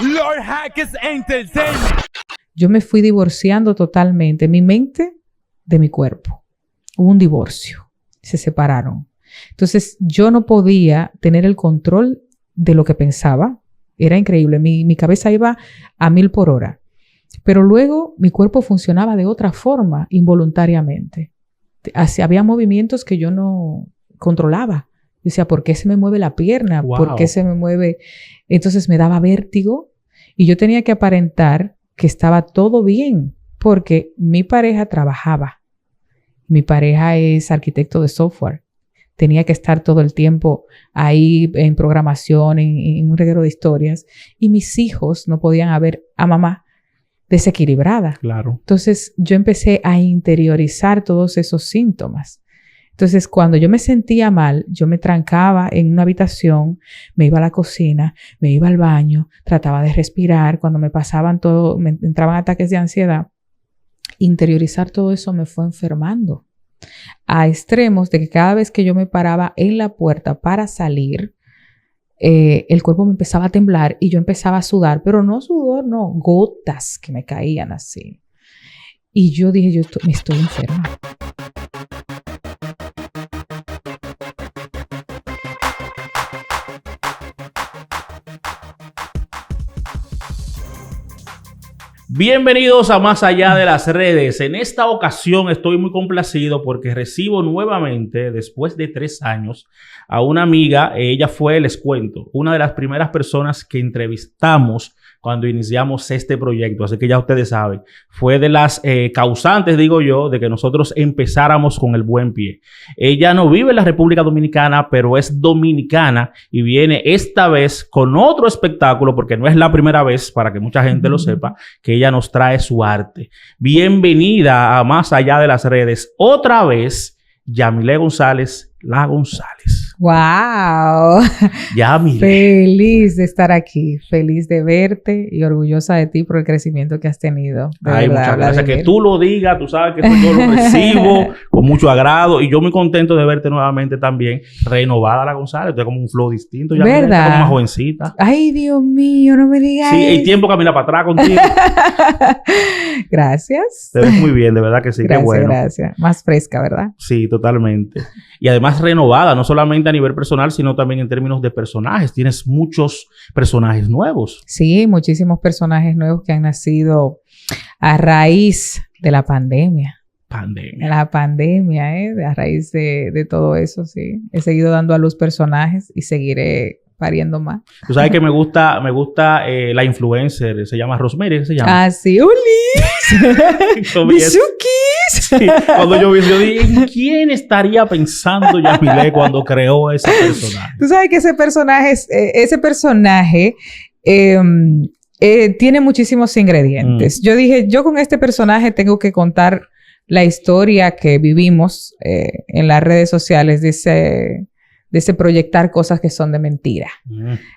Lord Hackers Entertainment. Yo me fui divorciando totalmente, mi mente de mi cuerpo. Hubo un divorcio, se separaron. Entonces yo no podía tener el control de lo que pensaba. Era increíble, mi cabeza iba a 1000 por hora. Pero luego mi cuerpo funcionaba de otra forma, involuntariamente. Había movimientos que yo no controlaba. Yo decía, ¿por qué se me mueve la pierna? Wow. ¿Por qué se me mueve? Entonces me daba vértigo y yo tenía que aparentar que estaba todo bien porque mi pareja trabajaba. Mi pareja es arquitecto de software. Tenía que estar todo el tiempo ahí en programación, en un reguero de historias. Y mis hijos no podían ver a mamá desequilibrada. Claro. Entonces yo empecé a interiorizar todos esos síntomas. Entonces cuando yo me sentía mal, yo me trancaba en una habitación, me iba a la cocina, me iba al baño, trataba de respirar. Cuando me entraban ataques de ansiedad, interiorizar todo eso me fue enfermando a extremos de que cada vez que yo me paraba en la puerta para salir, el cuerpo me empezaba a temblar y yo empezaba a sudar, pero no sudor, no, gotas que me caían así. Y yo dije, me estoy enferma. Bienvenidos a Más Allá de las Redes. En esta ocasión estoy muy complacido porque recibo nuevamente, después de 3 años, a una amiga. Ella fue, les cuento, una de las primeras personas que entrevistamos cuando iniciamos este proyecto. Así que ya ustedes saben, fue de las causantes, digo yo, de que nosotros empezáramos con el buen pie. Ella no vive en la República Dominicana, pero es dominicana y viene esta vez con otro espectáculo, porque no es la primera vez, para que mucha gente lo sepa, que ella nos trae su arte. Bienvenida a Más Allá de las Redes. Otra vez, Yamile González, la González. ¡Wow! Yamile. Feliz de estar aquí, feliz de verte y orgullosa de ti por el crecimiento que has tenido. Ay, muchas gracias. Que tú lo digas, tú sabes que yo lo recibo con mucho agrado y yo muy contento de verte nuevamente también, renovada la González. Tú eres como un flow distinto, Yamile. ¿Verdad? Como una jovencita. Ay, Dios mío, no me digas Sí, eso. hay tiempo que camina para atrás contigo. Gracias. Te ves muy bien, de verdad que sí. Gracias, qué bueno. gracias. Más fresca, ¿verdad? Sí, totalmente. Y además renovada, no solamente a nivel personal, sino también en términos de personajes. Tienes muchos personajes nuevos. Sí, muchísimos personajes nuevos que han nacido a raíz de la pandemia. La pandemia, a raíz de todo eso, sí. He seguido dando a luz personajes y seguiré pariendo más. Tú sabes que me gusta la influencer, se llama Rosemary, ¿qué se llama? Ah, sí. ¡Ulis! ¡Bisuki! Sí, cuando yo dije, ¿en quién estaría pensando Yamile cuando creó ese personaje? Tú sabes que ese personaje tiene muchísimos ingredientes. Yo dije, yo con este personaje tengo que contar la historia que vivimos en las redes sociales de ese proyectar cosas que son de mentira.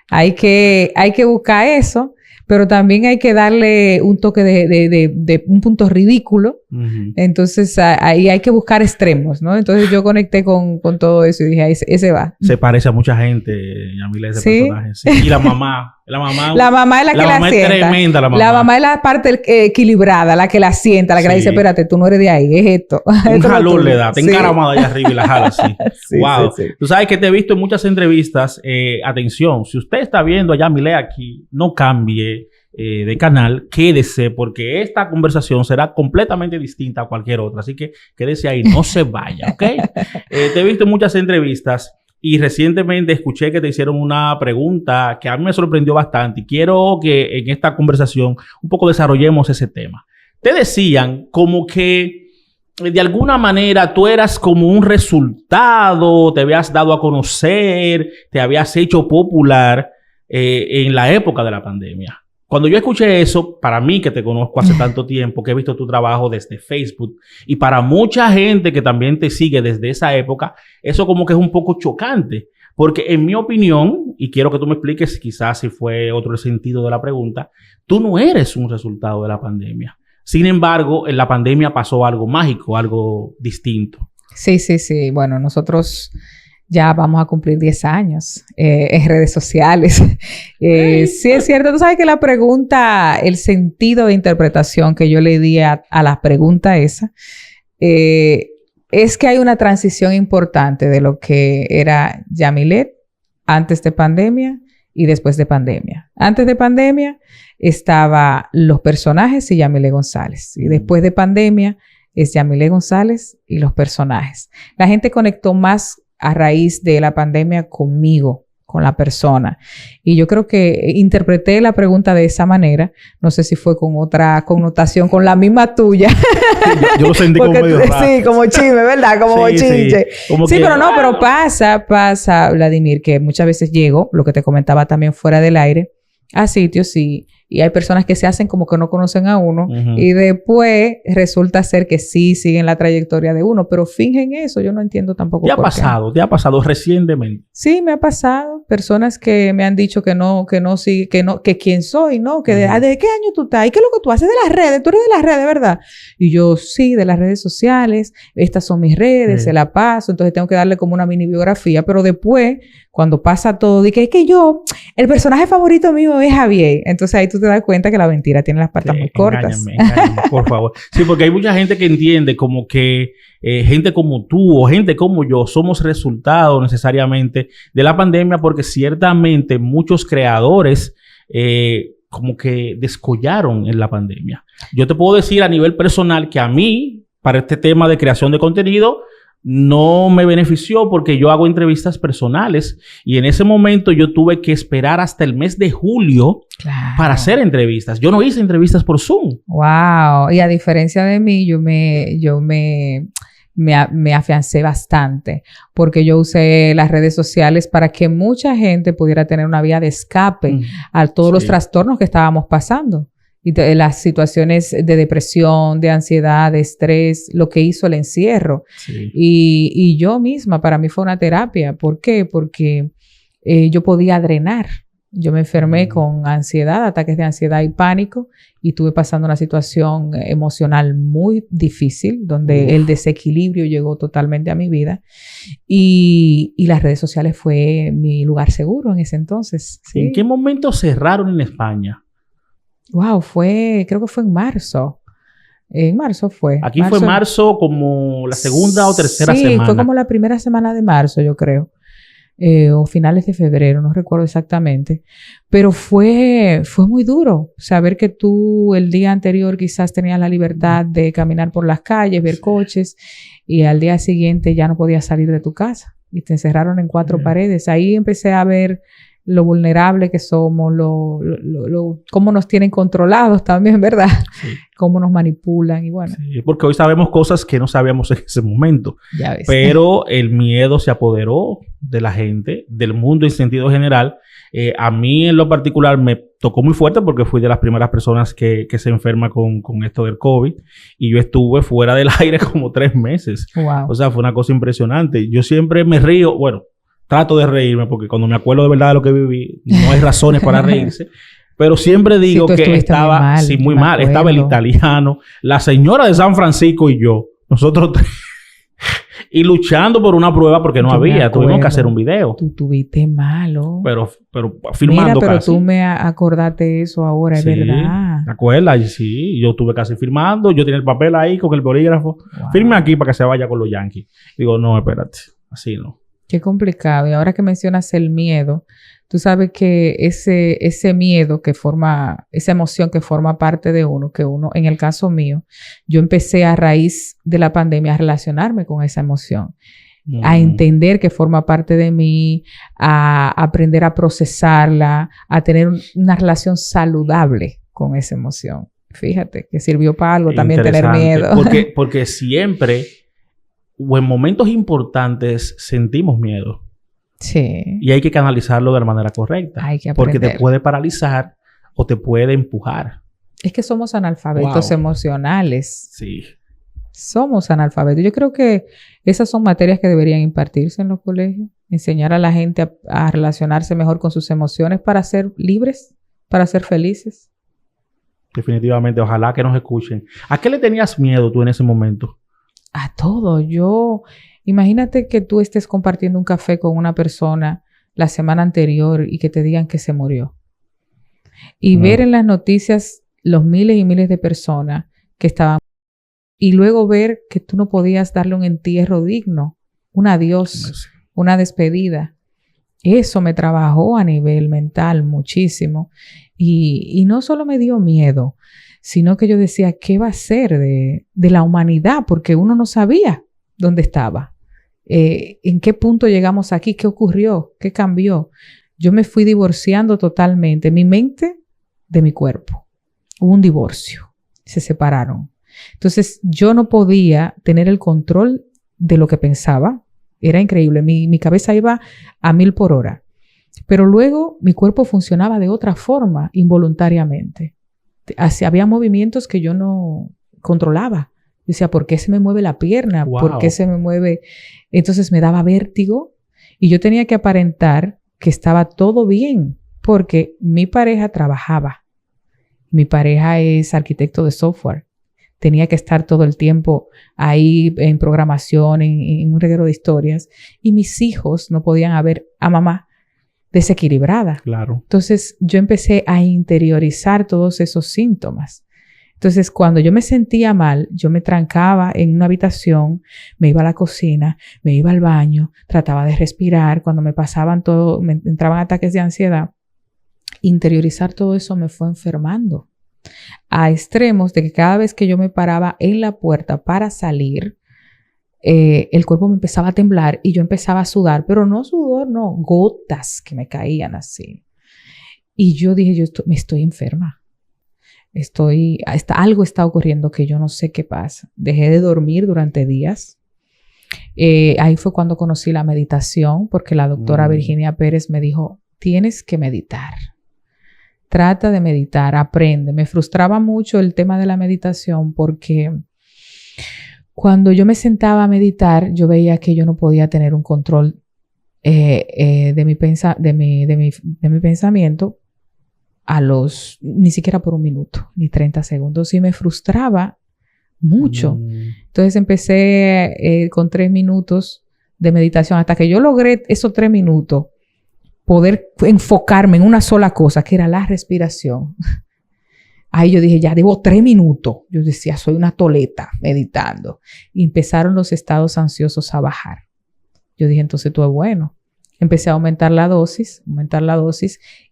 Hay que buscar eso, pero también hay que darle un toque de un punto ridículo. Entonces, ahí hay que buscar extremos, ¿no? Entonces, yo conecté con todo eso y dije, ese va. Se parece a mucha gente, Yamile, ese personaje. Sí. Y la mamá es la que la sienta. Es tremenda, la mamá. La mamá es la parte equilibrada, la que la sienta, la que la dice, espérate, tú no eres de ahí, es esto. Un jalón le da, te encaramada allá arriba y la jala así. Sí, wow. Sí. Tú sabes que te he visto en muchas entrevistas. Atención, si usted está viendo a Yamile aquí, no cambie de canal, quédese, porque esta conversación será completamente distinta a cualquier otra. Así que quédese ahí, no se vaya, ¿ok? Te he visto en muchas entrevistas. Y recientemente escuché que te hicieron una pregunta que a mí me sorprendió bastante y quiero que en esta conversación un poco desarrollemos ese tema. Te decían como que de alguna manera tú eras como un resultado, te habías dado a conocer, te habías hecho popular en la época de la pandemia. Cuando yo escuché eso, para mí que te conozco hace tanto tiempo, que he visto tu trabajo desde Facebook, y para mucha gente que también te sigue desde esa época, eso como que es un poco chocante. Porque en mi opinión, y quiero que tú me expliques quizás si fue otro el sentido de la pregunta, tú no eres un resultado de la pandemia. Sin embargo, en la pandemia pasó algo mágico, algo distinto. Sí. Bueno, nosotros Ya vamos a cumplir 10 años en redes sociales. Sí, es cierto. Tú sabes que la pregunta, el sentido de interpretación que yo le di a la pregunta esa, es que hay una transición importante de lo que era Yamilet antes de pandemia y después de pandemia. Antes de pandemia estaba los personajes y Yamilet González. Y después de pandemia es Yamilet González y los personajes. La gente conectó más a raíz de la pandemia conmigo, con la persona. Y yo creo que interpreté la pregunta de esa manera. No sé si fue con otra connotación, con la misma tuya. Yo lo sentí como medio raro. Sí, como chisme, ¿verdad? Como bochinche. Sí, como sí que, pero no, pero pasa, Vladimir, que muchas veces llego, lo que te comentaba también fuera del aire, a sitios y hay personas que se hacen como que no conocen a uno y después resulta ser que sí siguen la trayectoria de uno, pero fingen eso. Yo no entiendo tampoco por qué. ¿Te ha pasado recientemente? Sí, me ha pasado. Personas que me han dicho que quién soy, ¿no? Que ¿de qué año tú estás? ¿Y qué es lo que tú haces de las redes? Tú eres de las redes, ¿verdad? Y yo, sí, de las redes sociales. Estas son mis redes, se la paso. Entonces tengo que darle como una mini biografía, pero después, cuando pasa todo, dije, es que el personaje favorito mío es Javier. Entonces ahí tú te das cuenta que la mentira tiene las patas muy cortas. Engáñame, por favor. Sí, porque hay mucha gente que entiende como que gente como tú o gente como yo somos resultado necesariamente de la pandemia, porque ciertamente muchos creadores como que descollaron en la pandemia. Yo te puedo decir a nivel personal que a mí, para este tema de creación de contenido, no me benefició porque yo hago entrevistas personales y en ese momento yo tuve que esperar hasta el mes de julio para hacer entrevistas. Yo no hice entrevistas por Zoom. Wow. Y a diferencia de mí, yo me afiancé bastante porque yo usé las redes sociales para que mucha gente pudiera tener una vía de escape a todos los trastornos que estábamos pasando. Y las situaciones de depresión, de ansiedad, de estrés, lo que hizo el encierro. Sí. Y yo misma, para mí fue una terapia. ¿Por qué? Porque yo podía drenar. Yo me enfermé con ansiedad, ataques de ansiedad y pánico, y estuve pasando una situación emocional muy difícil, donde el desequilibrio llegó totalmente a mi vida. Y las redes sociales fue mi lugar seguro en ese entonces. ¿Sí? ¿En qué momento cerraron en España? Wow, creo que fue en marzo. En marzo fue. Aquí fue marzo como la segunda o tercera semana. Sí, fue como la primera semana de marzo, yo creo. O finales de febrero, no recuerdo exactamente. Pero fue muy duro saber que tú el día anterior quizás tenías la libertad de caminar por las calles, ver coches, y al día siguiente ya no podías salir de tu casa. Y te encerraron en 4 paredes. Ahí empecé a ver lo vulnerable que somos, cómo nos tienen controlados también, ¿verdad? Sí. Cómo nos manipulan y bueno. Sí, porque hoy sabemos cosas que no sabíamos en ese momento. Ya ves. Pero el miedo se apoderó de la gente, del mundo en sentido general. A mí en lo particular me tocó muy fuerte porque fui de las primeras personas que se enferma con esto del COVID. Y yo estuve fuera del aire como 3 meses. Wow. O sea, fue una cosa impresionante. Yo siempre me río, bueno, trato de reírme porque cuando me acuerdo de verdad de lo que viví, no hay razones para reírse. Pero siempre digo que estaba muy mal. Estaba el italiano, la señora de San Francisco y yo. Nosotros 3. Y luchando por una prueba porque no había. Tuvimos que hacer un video. Tú tuviste malo. Pero filmando. Mira, pero casi. Tú me acordaste eso ahora, sí, es verdad. ¿Te acuerdas? Sí, yo estuve casi filmando. Yo tenía el papel ahí con el bolígrafo. Wow. Firme aquí para que se vaya con los Yankees. Digo, no, espérate. Así no. Qué complicado. Y ahora que mencionas el miedo, tú sabes que ese miedo esa emoción que forma parte de uno, en el caso mío, yo empecé a raíz de la pandemia a relacionarme con esa emoción, a entender que forma parte de mí, a aprender a procesarla, a tener una relación saludable con esa emoción. Fíjate que sirvió para algo también tener miedo. Porque siempre, o en momentos importantes, sentimos miedo. Sí. Y hay que canalizarlo de la manera correcta. Hay que aprender. Porque te puede paralizar o te puede empujar. Es que somos analfabetos emocionales. Sí. Somos analfabetos. Yo creo que esas son materias que deberían impartirse en los colegios. Enseñar a la gente a relacionarse mejor con sus emociones para ser libres, para ser felices. Definitivamente. Ojalá que nos escuchen. ¿A qué le tenías miedo tú en ese momento? A todo. Yo Imagínate que tú estés compartiendo un café con una persona la semana anterior y que te digan que se murió. Y ver en las noticias los miles y miles de personas que estaban. Y luego ver que tú no podías darle un entierro digno, un adiós, una despedida. Eso me trabajó a nivel mental muchísimo. Y no solo me dio miedo, sino que yo decía, ¿qué va a ser de la humanidad? Porque uno no sabía dónde estaba. ¿En qué punto llegamos aquí? ¿Qué ocurrió? ¿Qué cambió? Yo me fui divorciando totalmente, mi mente de mi cuerpo. Hubo un divorcio, se separaron. Entonces yo no podía tener el control de lo que pensaba. Era increíble, mi cabeza iba a 1000 por hora. Pero luego mi cuerpo funcionaba de otra forma, involuntariamente. Había movimientos que yo no controlaba. Yo decía, ¿por qué se me mueve la pierna? Wow. ¿Por qué se me mueve? Entonces me daba vértigo y yo tenía que aparentar que estaba todo bien porque mi pareja trabajaba. Mi pareja es arquitecto de software. Tenía que estar todo el tiempo ahí en programación, en un reguero de historias. Y mis hijos no podían ver a mamá desequilibrada. Claro. Entonces yo empecé a interiorizar todos esos síntomas. Entonces cuando yo me sentía mal, yo me trancaba en una habitación, me iba a la cocina, me iba al baño, trataba de respirar. Cuando me pasaban todo, me entraban ataques de ansiedad. Interiorizar todo eso me fue enfermando a extremos de que cada vez que yo me paraba en la puerta para salir, el cuerpo me empezaba a temblar y yo empezaba a sudar, pero no sudor, no, gotas que me caían así. Y yo dije, me estoy enferma. Algo está ocurriendo que yo no sé qué pasa. Dejé de dormir durante días. Ahí fue cuando conocí la meditación, porque la doctora Virginia Pérez me dijo, tienes que meditar. Trata de meditar, aprende. Me frustraba mucho el tema de la meditación porque cuando yo me sentaba a meditar, yo veía que yo no podía tener un control de mi pensamiento ni siquiera por un minuto, ni 30 segundos. Y me frustraba mucho. Entonces empecé con 3 minutos de meditación hasta que yo logré esos 3 minutos poder enfocarme en una sola cosa, que era la respiración. Ahí yo dije, ya debo 3 minutos. Yo decía, soy una toleta meditando. Y empezaron los estados ansiosos a bajar. Yo dije, entonces todo es bueno. Empecé a aumentar la dosis.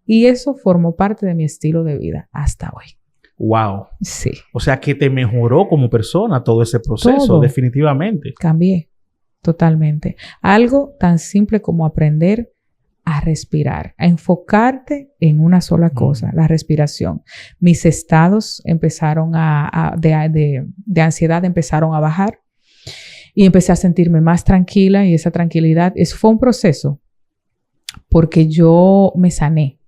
Y eso formó parte de mi estilo de vida hasta hoy. Wow. Sí. O sea, que te mejoró como persona todo ese proceso, Todo. Definitivamente. Cambié totalmente. Algo tan simple como aprender a respirar, a enfocarte en una sola cosa, la respiración. Mis estados empezaron de ansiedad empezaron a bajar y empecé a sentirme más tranquila y esa tranquilidad, eso fue un proceso porque yo me sané,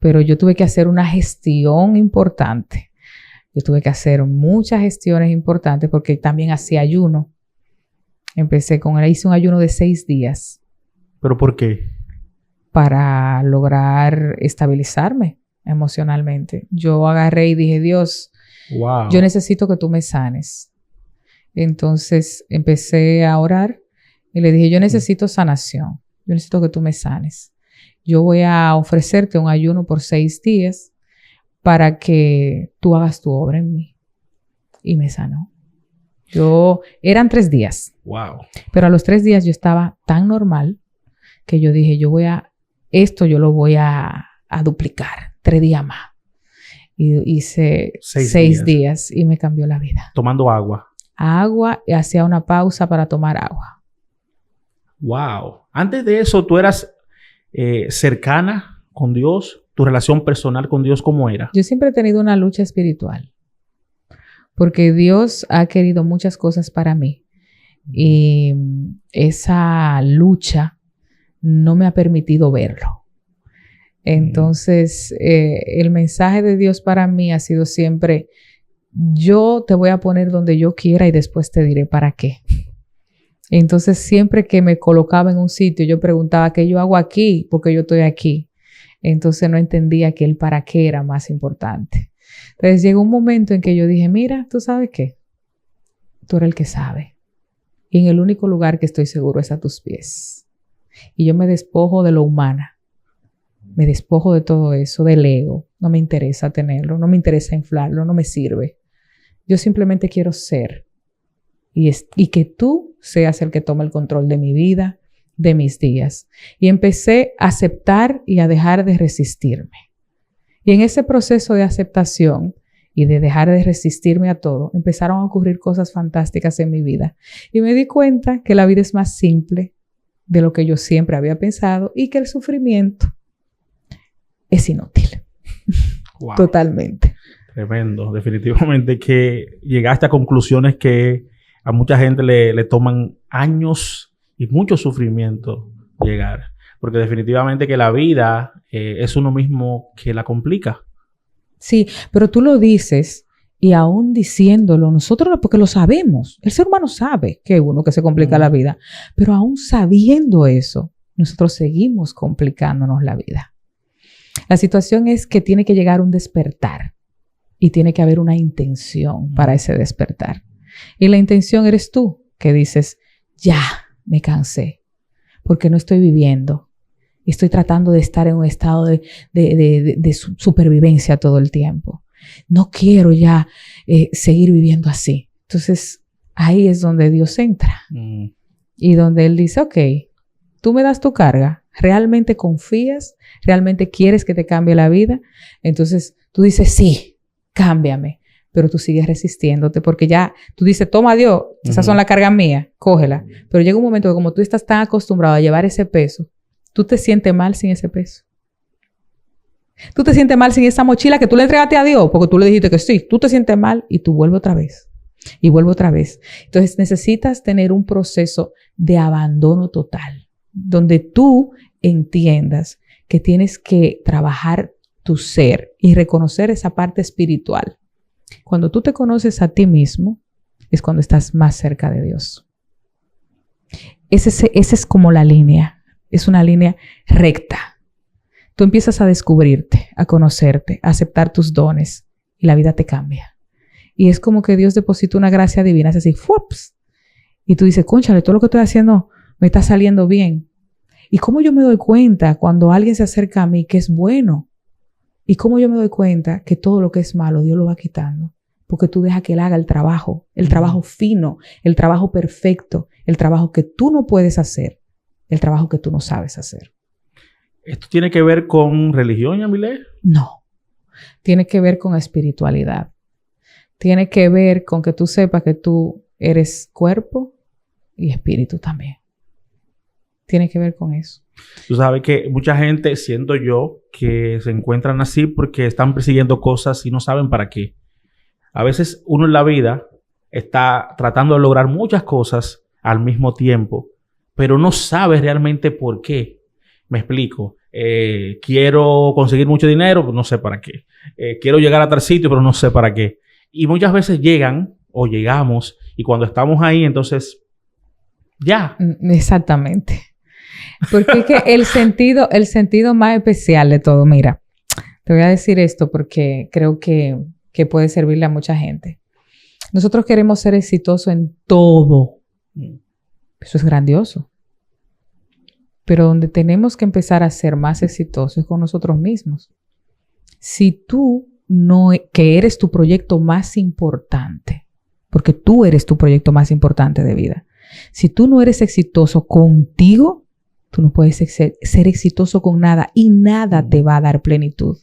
pero yo tuve que hacer una gestión importante. Yo tuve que hacer muchas gestiones importantes porque también hacía ayuno. Hice un ayuno de 6 días. ¿Pero por qué? Para lograr estabilizarme emocionalmente. Yo agarré y dije, Dios, wow, yo necesito que tú me sanes. Entonces empecé a orar y le dije, yo necesito sanación. Yo necesito que tú me sanes. Yo voy a ofrecerte un ayuno por 6 días para que tú hagas tu obra en mí. Y me sanó. Eran 3 días. Wow. Pero a los 3 días yo estaba tan normal que yo dije, esto yo lo voy a duplicar 3 días más. Y hice 6 días y me cambió la vida. Tomando agua. Y hacía una pausa para tomar agua. Wow. Antes de eso, ¿tú eras cercana con Dios? ¿Tu relación personal con Dios cómo era? Yo siempre he tenido una lucha espiritual. Porque Dios ha querido muchas cosas para mí. Y esa lucha no me ha permitido verlo. Entonces, el mensaje de Dios para mí ha sido siempre, yo te voy a poner donde yo quiera y después te diré para qué. Entonces, siempre que me colocaba en un sitio, yo preguntaba, ¿qué yo hago aquí? Porque yo estoy aquí. Entonces, no entendía que el para qué era más importante. Entonces, llegó un momento en que yo dije, mira, ¿tú sabes qué? Tú eres el que sabe. Y en el único lugar que estoy seguro es a tus pies. Y yo me despojo de lo humana. Me despojo de todo eso, del ego. No me interesa tenerlo, no me interesa inflarlo, no me sirve. Yo simplemente quiero ser. Y que tú seas el que tome el control de mi vida, de mis días. Y empecé a aceptar y a dejar de resistirme. Y en ese proceso de aceptación y de dejar de resistirme a todo, empezaron a ocurrir cosas fantásticas en mi vida. Y me di cuenta que la vida es más simple de lo que yo siempre había pensado y que el sufrimiento es inútil. Wow. Totalmente. Tremendo. Definitivamente que llegaste a conclusiones que a mucha gente le toman años y mucho sufrimiento llegar. Porque definitivamente que la vida es uno mismo que la complica. Sí, pero tú lo dices y aún diciéndolo, nosotros porque lo sabemos. El ser humano sabe que uno que se complica la vida. Pero aún sabiendo eso, nosotros seguimos complicándonos la vida. La situación es que tiene que llegar un despertar y tiene que haber una intención para ese despertar. Y la intención eres tú, que dices, ya me cansé, porque no estoy viviendo. Estoy tratando de estar en un estado de supervivencia todo el tiempo. No quiero ya seguir viviendo así. Entonces, ahí es donde Dios entra. Y donde Él dice, ok, tú me das tu carga. ¿Realmente confías? ¿Realmente quieres que te cambie la vida? Entonces tú dices, sí, cámbiame. Pero tú sigues resistiéndote porque ya tú dices, toma Dios, esas son las cargas mías, cógela. Pero llega un momento que como tú estás tan acostumbrado a llevar ese peso, tú te sientes mal sin ese peso. Tú te sientes mal sin esa mochila que tú le entregaste a Dios porque tú le dijiste que sí. Tú te sientes mal y tú vuelves otra vez. Y vuelves otra vez. Entonces necesitas tener un proceso de abandono total, donde tú entiendas que tienes que trabajar tu ser y reconocer esa parte espiritual. Cuando tú te conoces a ti mismo, es cuando estás más cerca de Dios. Esa es como la línea. Es una línea recta. Tú empiezas a descubrirte, a conocerte, a aceptar tus dones y la vida te cambia. Y es como que Dios deposita una gracia divina, es así, ¡fups! Y tú dices, cónchale, todo lo que estoy haciendo me está saliendo bien. ¿Y cómo yo me doy cuenta cuando alguien se acerca a mí que es bueno? ¿Y cómo yo me doy cuenta que todo lo que es malo Dios lo va quitando? Porque tú dejas que Él haga el trabajo fino, el trabajo perfecto, el trabajo que tú no puedes hacer, el trabajo que tú no sabes hacer. ¿Esto tiene que ver con religión, Yamile? No. Tiene que ver con espiritualidad. Tiene que ver con que tú sepas que tú eres cuerpo y espíritu también. Tiene que ver con eso. Tú sabes que mucha gente, siento yo, que se encuentran así porque están persiguiendo cosas y no saben para qué. A veces uno en la vida está tratando de lograr muchas cosas al mismo tiempo, pero no sabe realmente por qué. Me explico. Quiero conseguir mucho dinero, pero no sé para qué. Quiero llegar a tal sitio, pero no sé para qué. Y muchas veces llegan o llegamos y cuando estamos ahí, entonces ya. Exactamente. Porque es que el sentido más especial de todo, mira, te voy a decir esto porque creo que puede servirle a mucha gente. Nosotros queremos ser exitosos en todo. Eso es grandioso. Pero donde tenemos que empezar a ser más exitosos es con nosotros mismos. Si tú que eres tu proyecto más importante, porque tú eres tu proyecto más importante de vida, si tú no eres exitoso contigo, tú no puedes ser exitoso con nada y nada te va a dar plenitud.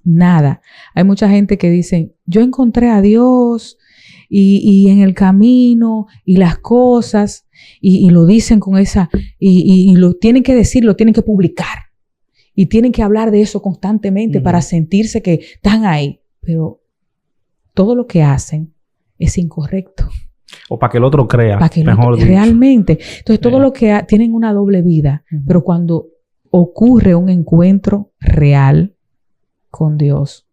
Nada. Hay mucha gente que dice, yo encontré a Dios y en el camino y las cosas y lo dicen con esa y lo tienen que decir, lo tienen que publicar y tienen que hablar de eso constantemente para sentirse que están ahí. Pero todo lo que hacen es incorrecto. O para que el otro crea, mejor dicho. Realmente. Entonces, todo lo que tienen una doble vida. Pero cuando ocurre un encuentro real con Dios,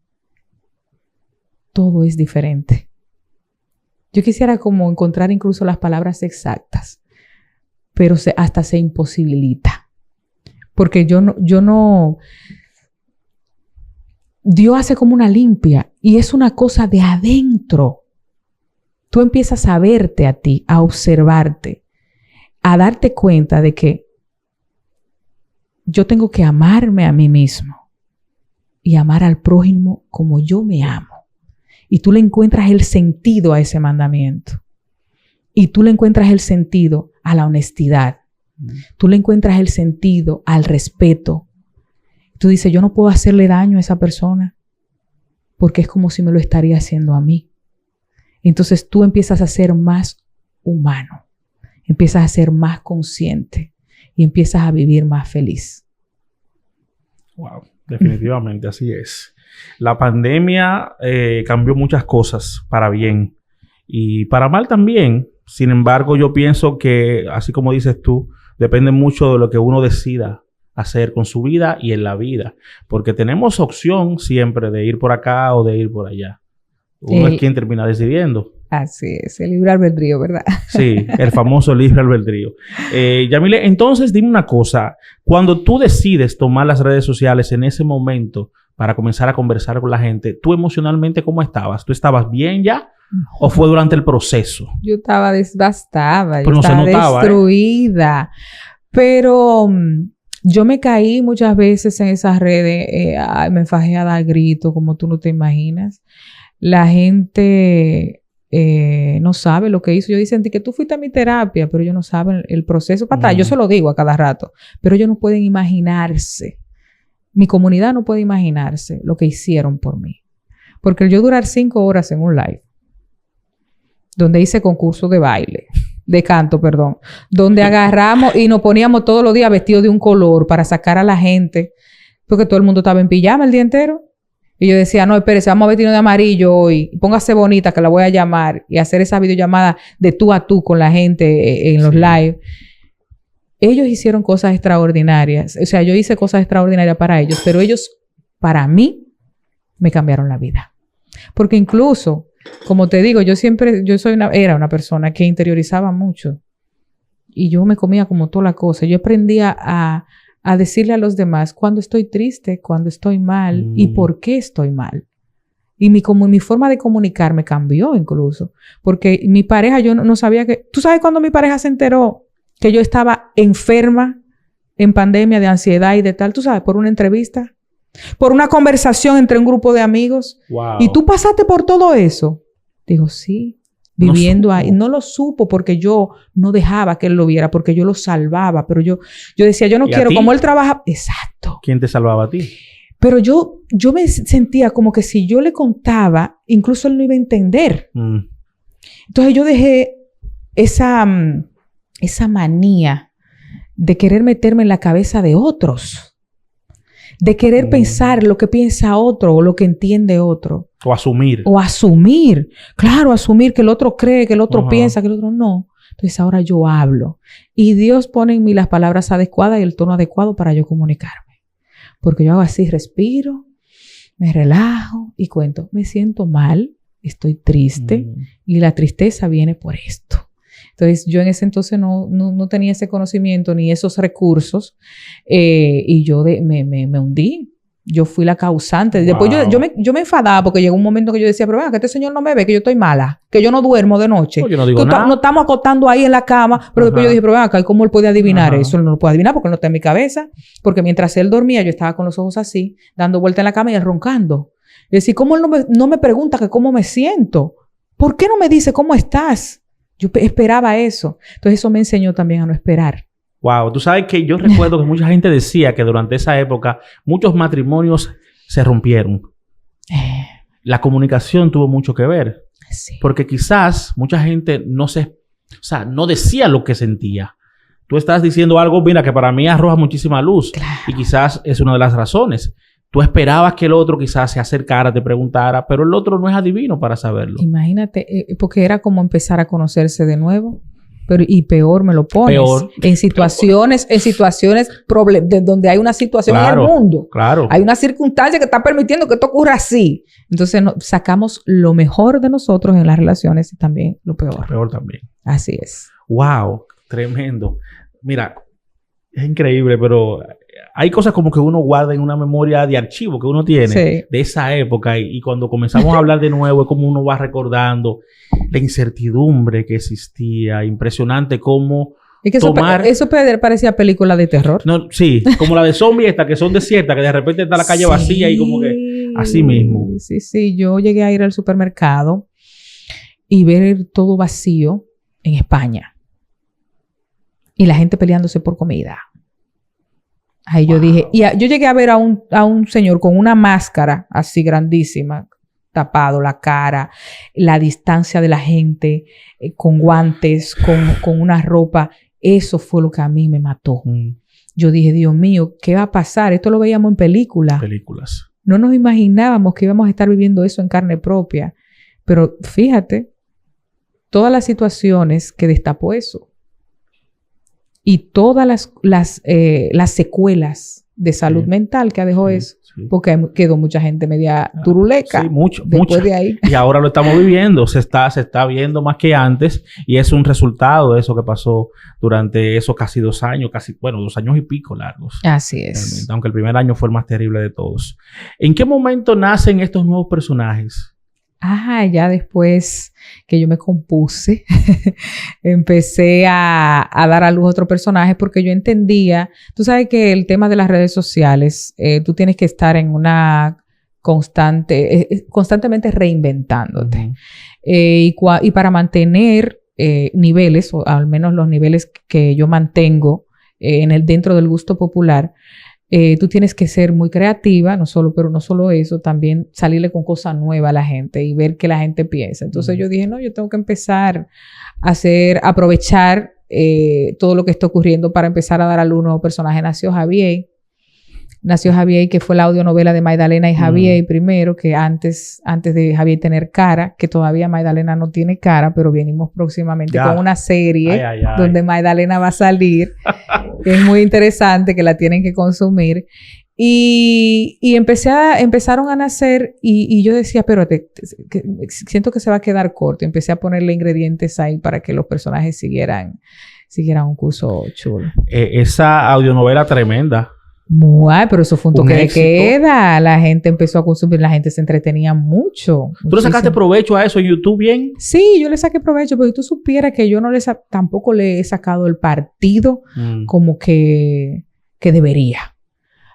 todo es diferente. Yo quisiera como encontrar incluso las palabras exactas, pero hasta se imposibilita. Porque yo no... Dios hace como una limpia y es una cosa de adentro. tú empiezas a verte a ti, a observarte, a darte cuenta de que yo tengo que amarme a mí mismo y amar al prójimo como yo me amo. Y tú le encuentras el sentido a ese mandamiento. Y tú le encuentras el sentido a la honestidad. Tú le encuentras el sentido al respeto. Tú dices, yo no puedo hacerle daño a esa persona porque es como si me lo estaría haciendo a mí. Entonces tú empiezas a ser más humano, empiezas a ser más consciente y empiezas a vivir más feliz. Wow, definitivamente así es. La pandemia cambió muchas cosas para bien y para mal también. Sin embargo, yo pienso que, así como dices tú, depende mucho de lo que uno decida hacer con su vida y en la vida. Porque tenemos opción siempre de ir por acá o de ir por allá. Uno es quien termina decidiendo. Así es, el libre albedrío, ¿verdad? Sí, el famoso libre albedrío. Yamile, entonces dime una cosa. Cuando tú decides tomar las redes sociales en ese momento para comenzar a conversar con la gente, ¿tú emocionalmente cómo estabas? ¿Tú estabas bien ya? ¿O fue durante el proceso? Yo estaba devastada, pero yo estaba se notaba, destruida. Pero yo me caí muchas veces en esas redes, me fajé a dar gritos, como tú no te imaginas. La gente no sabe lo que hizo. Yo dicen que tú fuiste a mi terapia, pero ellos no saben el proceso para atrás. Yo se lo digo a cada rato, pero ellos no pueden imaginarse. Mi comunidad no puede imaginarse lo que hicieron por mí. Porque yo durar 5 horas en un live, donde hice concurso de baile, de canto, perdón, donde agarramos y nos poníamos todos los días vestidos de un color para sacar a la gente, porque todo el mundo estaba en pijama el día entero. Y yo decía, no, espérese, vamos a vestirnos de amarillo hoy, póngase bonita que la voy a llamar, y hacer esa videollamada de tú a tú con la gente en los live. Ellos hicieron cosas extraordinarias. O sea, yo hice cosas extraordinarias para ellos, pero ellos, para mí, me cambiaron la vida. Porque incluso, como te digo, era una persona que interiorizaba mucho. Y yo me comía como toda la cosa. Yo aprendía a decirle a los demás cuando estoy triste, cuando estoy mal y por qué estoy mal. Y mi forma de comunicarme cambió incluso. Porque mi pareja, yo no sabía que... ¿Tú sabes cuando mi pareja se enteró que yo estaba enferma en pandemia de ansiedad y de tal? ¿Tú sabes? Por una entrevista. Por una conversación entre un grupo de amigos. Wow. ¿Y tú pasaste por todo eso? Digo, sí. Viviendo ahí. No lo supo porque yo no dejaba que él lo viera, porque yo lo salvaba. Pero yo decía, yo no quiero, como él trabaja... Exacto. ¿Quién te salvaba a ti? Pero yo me sentía como que si yo le contaba, incluso él no iba a entender. Entonces yo dejé esa manía de querer meterme en la cabeza de otros. De querer pensar lo que piensa otro o lo que entiende otro. O asumir. Claro, asumir que el otro cree, que el otro piensa, que el otro no. Entonces ahora yo hablo. Y Dios pone en mí las palabras adecuadas y el tono adecuado para yo comunicarme. Porque yo hago así, respiro, me relajo y cuento. Me siento mal, estoy triste y la tristeza viene por esto. Entonces, yo en ese entonces no tenía ese conocimiento ni esos recursos y yo me hundí. Yo fui la causante. Después yo me enfadaba porque llegó un momento que yo decía, pero venga, que este señor no me ve, que yo estoy mala, que yo no duermo de noche. Yo no digo nada. No estamos acostando ahí en la cama. Pero después yo dije, pero venga, ¿cómo él puede adivinar eso? Él no lo puede adivinar porque él no está en mi cabeza. Porque mientras él dormía, yo estaba con los ojos así, dando vuelta en la cama y él roncando. Y decía, ¿cómo él no me pregunta que cómo me siento? ¿Por qué no me dice cómo estás? Yo esperaba eso. Entonces eso me enseñó también a no esperar. Wow. Tú sabes que yo recuerdo que mucha gente decía que durante esa época muchos matrimonios se rompieron. La comunicación tuvo mucho que ver. Sí. Porque quizás mucha gente no decía lo que sentía. Tú estás diciendo algo, mira, que para mí arroja muchísima luz. Claro. Y quizás es una de las razones. Tú esperabas que el otro quizás se acercara, te preguntara, pero el otro no es adivino para saberlo. Imagínate, porque era como empezar a conocerse de nuevo, y peor me lo pones. Peor. En situaciones de donde hay una situación en el mundo. Claro. Hay una circunstancia que está permitiendo que esto ocurra así. Entonces sacamos lo mejor de nosotros en las relaciones y también lo peor. Peor también. Así es. Wow, tremendo. Mira, Es increíble, pero hay cosas como que uno guarda en una memoria de archivo que uno tiene de esa época y cuando comenzamos a hablar de nuevo es como uno va recordando la incertidumbre que existía. Impresionante cómo es que eso parecía película de terror. No, sí, como la de zombies esta, que son desiertas, que de repente está la calle vacía y como que así mismo. Sí. Yo llegué a ir al supermercado y ver todo vacío en España. Y la gente peleándose por comida. Ahí yo dije... Y yo llegué a ver a un señor con una máscara así grandísima, tapado la cara, la distancia de la gente, con guantes, con una ropa. Eso fue lo que a mí me mató. Yo dije, Dios mío, ¿qué va a pasar? Esto lo veíamos en películas. No nos imaginábamos que íbamos a estar viviendo eso en carne propia. Pero fíjate, todas las situaciones que destapó eso. Y todas las secuelas de salud mental que dejó eso. Sí. Porque quedó mucha gente media turuleca. Sí, mucho. De ahí. Y ahora lo estamos viviendo. Se está viendo más que antes. Y es un resultado de eso que pasó durante esos casi 2 años. 2 años y pico largos. Así es. Realmente, aunque el primer año fue el más terrible de todos. ¿En qué momento nacen estos nuevos personajes? Ya después que yo me compuse, empecé a dar a luz otro personaje porque yo entendía, tú sabes que el tema de las redes sociales, tú tienes que estar en una constantemente reinventándote. Y para mantener niveles, o al menos los niveles que yo mantengo dentro del gusto popular, tú tienes que ser muy creativa, pero no solo eso, también salirle con cosas nuevas a la gente y ver qué la gente piensa. Entonces yo dije, no, yo tengo que empezar a aprovechar todo lo que está ocurriendo para empezar a dar a luz un nuevo personaje. Nació Javier, que fue la audionovela de Magdalena y Javier primero, que antes de Javier tener cara, que todavía Magdalena no tiene cara, pero venimos próximamente con una serie donde Magdalena va a salir, que es muy interesante, que la tienen que consumir. Y empezaron a nacer y yo decía, pero siento que se va a quedar corto. Empecé a ponerle ingredientes ahí para que los personajes siguieran un curso chulo. Esa audionovela tremenda. Pero eso fue un toque de queda. La gente empezó a consumir, la gente se entretenía mucho. ¿Tú le sacaste provecho a eso en YouTube bien? Sí, yo le saqué provecho, pero si tú supieras que yo tampoco le he sacado el partido como que debería.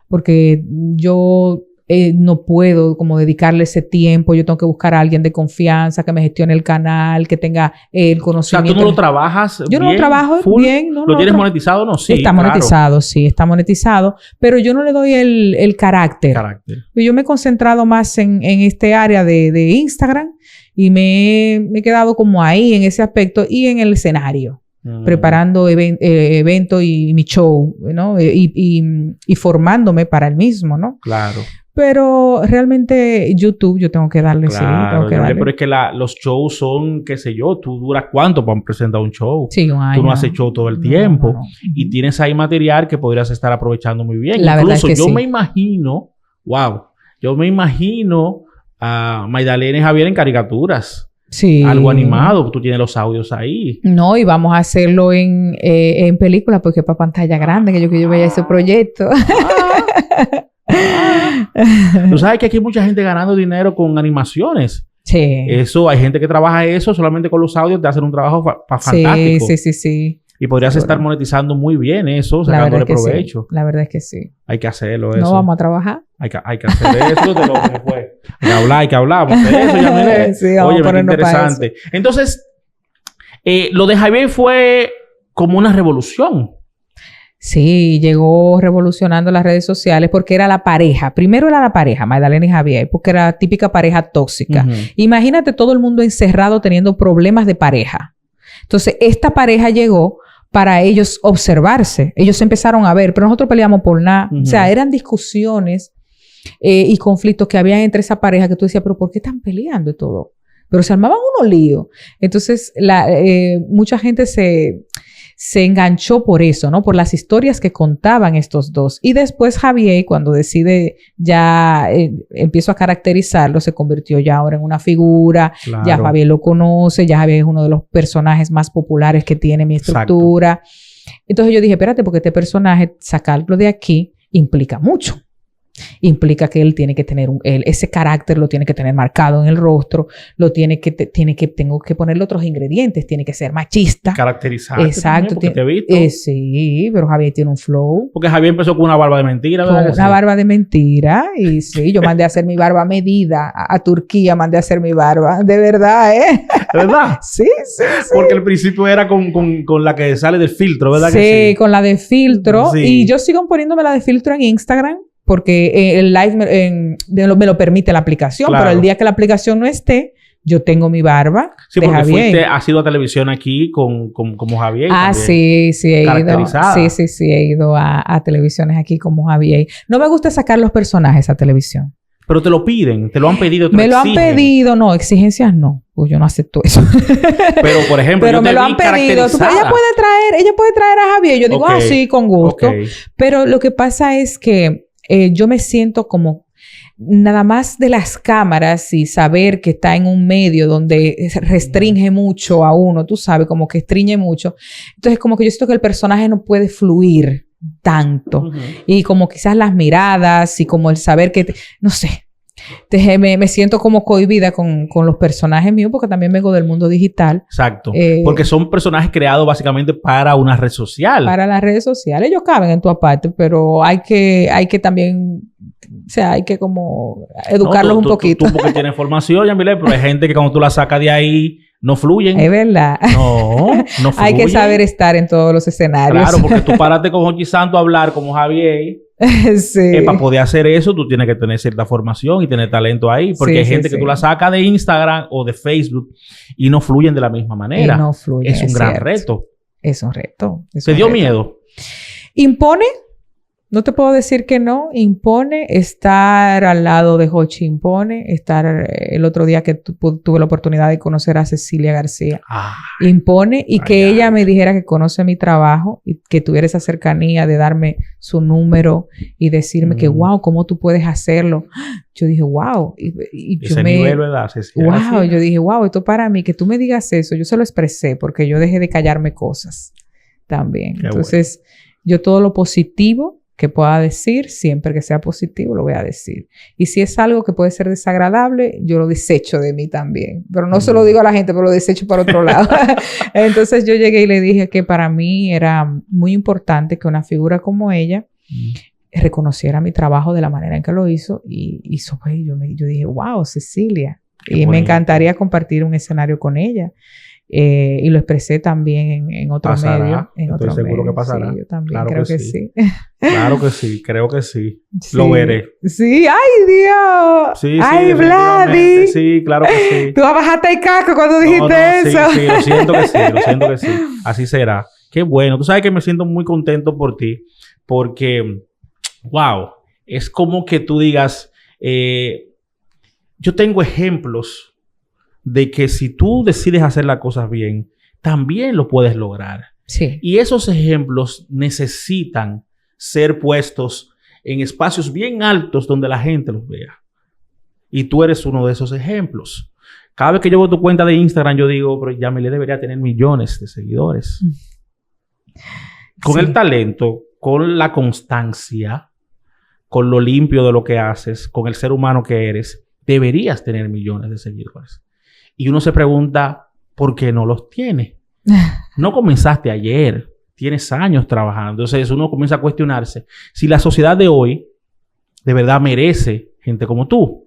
Porque yo no puedo como dedicarle ese tiempo. Yo tengo que buscar a alguien de confianza que me gestione el canal, que tenga el conocimiento. O sea, ¿tú no lo trabajas bien? Yo no lo trabajo bien. ¿Lo tienes monetizado? No, sí, está monetizado, sí, está monetizado. Pero yo no le doy el carácter. Yo me he concentrado más en este área de Instagram y me he quedado como ahí en ese aspecto y en el escenario. Preparando eventos y mi show, ¿no? Y formándome para el mismo, ¿no? Claro. Pero realmente YouTube yo tengo que darle, claro, pero es que los shows son, qué sé yo, tú duras ¿cuánto para presentar un show? Sí, un año. Tú no haces show todo el tiempo. No. Y tienes ahí material que podrías estar aprovechando muy bien. La Incluso verdad es que yo me imagino a Magdalena y Javier en caricaturas. Sí. Algo animado. Tú tienes los audios ahí. No, y vamos a hacerlo en película porque para pantalla grande, que yo vea ese proyecto. Tú sabes que aquí hay mucha gente ganando dinero con animaciones. Sí. Eso, hay gente que trabaja eso solamente con los audios, te hacen un trabajo fantástico. Sí. Y podrías estar monetizando muy bien eso, sacándole provecho. Sí. La verdad es que sí. Hay que hacerlo eso. No vamos a trabajar. Hay que hacer eso de lo que fue. Hay que hablar. Vamos a hacer eso, Yamile. Sí, oye, qué interesante. Entonces, lo de Javier fue como una revolución. Sí, llegó revolucionando las redes sociales porque era la pareja. Primero era la pareja, Magdalena y Javier, porque era la típica pareja tóxica. Imagínate todo el mundo encerrado teniendo problemas de pareja. Entonces, esta pareja llegó para ellos observarse. Ellos empezaron a ver, pero nosotros peleamos por nada. O sea, eran discusiones y conflictos que había entre esa pareja que tú decías, pero ¿por qué están peleando y todo? Pero se armaban unos líos. Entonces, mucha gente se enganchó por eso, ¿no? Por las historias que contaban estos dos. Y después Javier, cuando decide ya, empiezo a caracterizarlo, se convirtió ya ahora en una figura. Claro. Ya Javier lo conoce, ya Javier es uno de los personajes más populares que tiene mi estructura. Entonces yo dije, espérate, porque este personaje, sacarlo de aquí, implica mucho. Implica que él tiene que tener ese carácter, lo tiene que tener marcado en el rostro, tengo que ponerle otros ingredientes, tiene que ser machista. Caracterizado. Exacto. Porque te he visto. Sí, pero Javier tiene un flow. Porque Javier empezó con una barba de mentira, ¿verdad? Con una barba de mentira. Y sí, yo mandé a hacer mi barba a medida. A Turquía mandé a hacer mi barba. De verdad, ¿eh? ¿De verdad? Sí. Porque al principio era con la que sale del filtro, ¿verdad? Sí, con la de filtro. Sí. Y yo sigo poniéndome la de filtro en Instagram. Porque el live me lo permite la aplicación, claro. Pero el día que la aplicación no esté, yo tengo mi barba sí, de porque Javier. has ido a televisión aquí como Javier. Ah, también. sí, he ido. Sí, he ido a televisiones aquí como Javier. No me gusta sacar los personajes a televisión. Pero te lo piden, te lo han pedido. Me lo han pedido, no, exigencias no. Pues yo no acepto eso. Pero, por ejemplo, pero me lo han pedido. Ella puede traer a Javier. Yo digo, sí, con gusto. Okay. Pero lo que pasa es que yo me siento como nada más de las cámaras y saber que está en un medio donde restringe mucho a uno, tú sabes, como que estriñe mucho. Entonces, como que yo siento que el personaje no puede fluir tanto. Y como quizás las miradas y como el saber que, no sé. Me siento como cohibida con los personajes míos porque también vengo del mundo digital. Exacto. Porque son personajes creados básicamente para una red social. Para las redes sociales. Ellos caben en tu aparte, pero hay que también... O sea, hay que como educarlos un poquito. Tú porque tienes formación, Yamile, pero hay gente que cuando tú la sacas de ahí no fluyen. Es verdad. No fluyen. Hay que saber estar en todos los escenarios. Claro, porque tú paraste con Jochi Santo a hablar como Javier... Sí. Para poder hacer eso, tú tienes que tener cierta formación y tener talento ahí. Porque hay gente que tú la sacas de Instagram o de Facebook y no fluyen de la misma manera. No fluyen, es un gran reto. Es un reto. ¿Te dio miedo? Impone. No te puedo decir que no. Impone estar al lado de Jochi. Impone estar el otro día que tuve la oportunidad de conocer a Cecilia García. Impone y que ella me dijera que conoce mi trabajo y que tuviera esa cercanía de darme su número y decirme que wow, ¿cómo tú puedes hacerlo? Yo dije wow. Y ese nivel, ¿verdad? Cecilia García. Yo dije wow, esto para mí, que tú me digas eso. Yo se lo expresé porque yo dejé de callarme cosas también. Qué Entonces, yo todo lo positivo que pueda decir, siempre que sea positivo, lo voy a decir. Y si es algo que puede ser desagradable, yo lo desecho de mí también. Pero no se lo digo a la gente, pero lo desecho para otro lado. Entonces yo llegué y le dije que para mí era muy importante que una figura como ella reconociera mi trabajo de la manera en que lo hizo. Y eso fue, yo dije, wow, Cecilia. Y me encantaría compartir un escenario con ella. Y lo expresé también en otro medio. Estoy seguro que pasará. Sí, yo también creo que sí. Claro que sí, creo que sí. Lo veré. Sí, ¡ay, Dios! Sí, ¡ay, Vladi! Sí, claro que sí. Tú bajaste el casco cuando dijiste eso. Sí, lo siento que sí. Así será. Qué bueno. Tú sabes que me siento muy contento por ti. Porque, wow, es como que tú digas, yo tengo ejemplos de que si tú decides hacer las cosas bien, también lo puedes lograr. Sí. Y esos ejemplos necesitan ser puestos en espacios bien altos donde la gente los vea. Y tú eres uno de esos ejemplos. Cada vez que yo veo tu cuenta de Instagram, yo digo, pero Yamile debería tener millones de seguidores. Con el talento, con la constancia, con lo limpio de lo que haces, con el ser humano que eres, deberías tener millones de seguidores. Y uno se pregunta, ¿por qué no los tiene? No comenzaste ayer. Tienes años trabajando. Entonces uno comienza a cuestionarse si la sociedad de hoy de verdad merece gente como tú.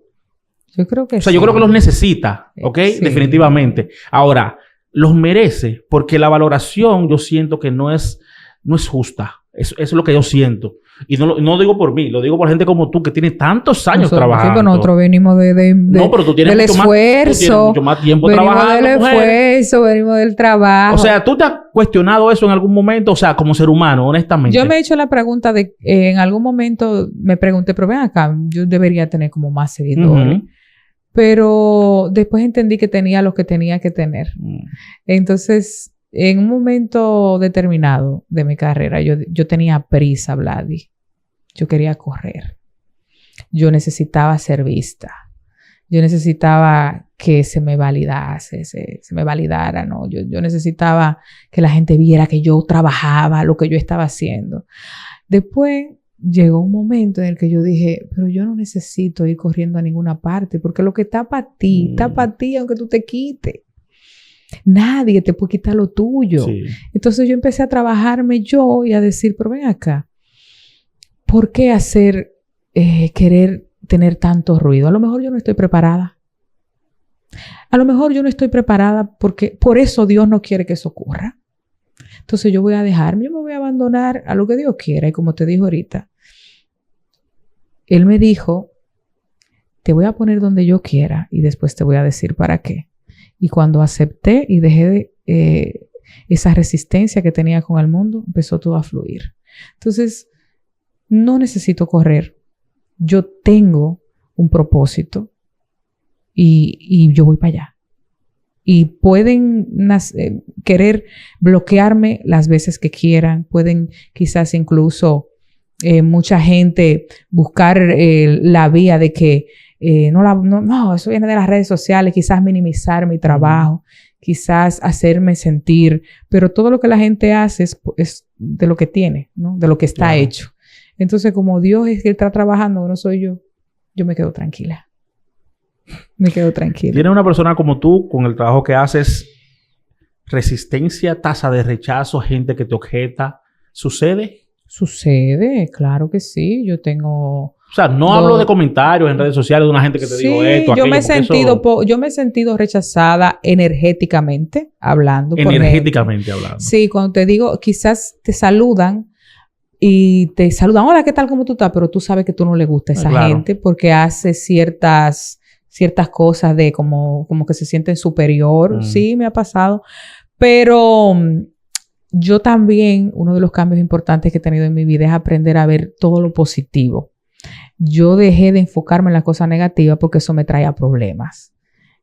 Yo creo que sí. Yo creo que los necesita, ¿ok? Sí. Definitivamente. Ahora, los merece porque la valoración yo siento que no es justa. Eso es lo que yo siento. Y no digo por mí, lo digo por gente como tú que tiene tantos años trabajando. Sí, pero nosotros venimos no, pero tú tienes del esfuerzo. Mucho más tiempo trabajando. Venimos del esfuerzo, venimos del trabajo. O sea, ¿tú te has cuestionado eso en algún momento? O sea, como ser humano, honestamente. Yo me he hecho la pregunta de... en algún momento me pregunté, pero ven acá, yo debería tener como más seguidores. Pero después entendí que tenía lo que tenía que tener. Entonces... En un momento determinado de mi carrera, yo tenía prisa, Vladi. Yo quería correr. Yo necesitaba ser vista. Yo necesitaba que se me validase, se me validara, ¿no? Yo necesitaba que la gente viera que yo trabajaba, lo que yo estaba haciendo. Después llegó un momento en el que yo dije, pero yo no necesito ir corriendo a ninguna parte, porque lo que está para ti, aunque tú te quites. Nadie te puede quitar lo tuyo. Sí. Entonces yo empecé a trabajarme yo y a decir, pero ven acá, ¿por qué querer tener tanto ruido? A lo mejor yo no estoy preparada. A lo mejor yo no estoy preparada porque por eso Dios no quiere que eso ocurra. Entonces yo voy a dejarme, yo me voy a abandonar a lo que Dios quiera. Y como te dijo ahorita, Él me dijo, te voy a poner donde yo quiera y después te voy a decir para qué. Y cuando acepté y dejé esa resistencia que tenía con el mundo, empezó todo a fluir. Entonces, no necesito correr. Yo tengo un propósito y yo voy para allá. Y pueden querer bloquearme las veces que quieran. Pueden quizás incluso mucha gente buscar la vía de que no, eso viene de las redes sociales, quizás minimizar mi trabajo, quizás hacerme sentir, pero todo lo que la gente hace es de lo que tiene, ¿no? De lo que está hecho. Entonces, como Dios es que está trabajando, no soy yo me quedo tranquila. Me quedo tranquila. ¿Tiene una persona como tú, con el trabajo que haces, resistencia, tasa de rechazo, gente que te objeta? ¿Sucede? Sucede, claro que sí. Yo tengo... O sea, no hablo de comentarios en redes sociales de una gente que te digo esto, aquello. Yo me he sentido rechazada energéticamente hablando. Energéticamente hablando. Sí, cuando te digo, quizás te saludan y te saludan, hola, ¿qué tal? ¿Cómo tú estás? Pero tú sabes que tú no le gusta a esa gente porque hace ciertas cosas de como que se sienten superior. Sí, me ha pasado. Pero yo también, uno de los cambios importantes que he tenido en mi vida es aprender a ver todo lo positivo. Yo dejé de enfocarme en la cosa negativa porque eso me traía problemas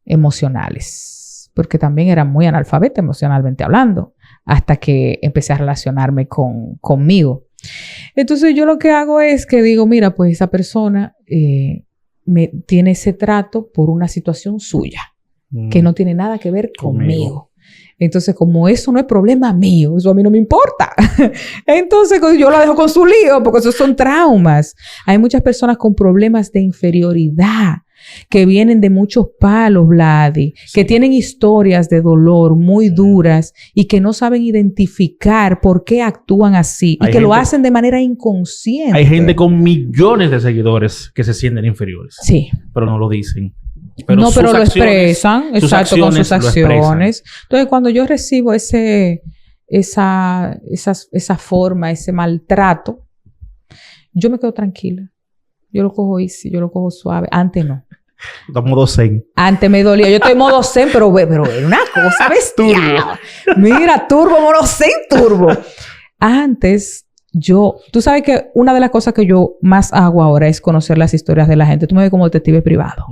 emocionales. Porque también era muy analfabeta emocionalmente hablando. Hasta que empecé a relacionarme conmigo. Entonces yo lo que hago es que digo, mira, pues esa persona me tiene ese trato por una situación suya. Que no tiene nada que ver conmigo. Entonces, como eso no es problema mío, eso a mí no me importa. Entonces, yo la dejo con su lío, porque esos son traumas. Hay muchas personas con problemas de inferioridad, que vienen de muchos palos, Vladi, que tienen historias de dolor muy duras y que no saben identificar por qué actúan así y que lo hacen de manera inconsciente. Hay gente con millones de seguidores que se sienten inferiores. Sí. Pero no lo dicen. Pero lo expresan, exacto, con sus acciones. Entonces, cuando yo recibo esa forma, ese maltrato, yo me quedo tranquila. Yo lo cojo easy, yo lo cojo suave. Antes no. Está modo zen. Antes me dolía. Yo estoy modo zen, pero era una cosa bestial. Mira, turbo, modo zen, turbo. Antes... tú sabes que una de las cosas que yo más hago ahora es conocer las historias de la gente. Tú me ves como detective privado.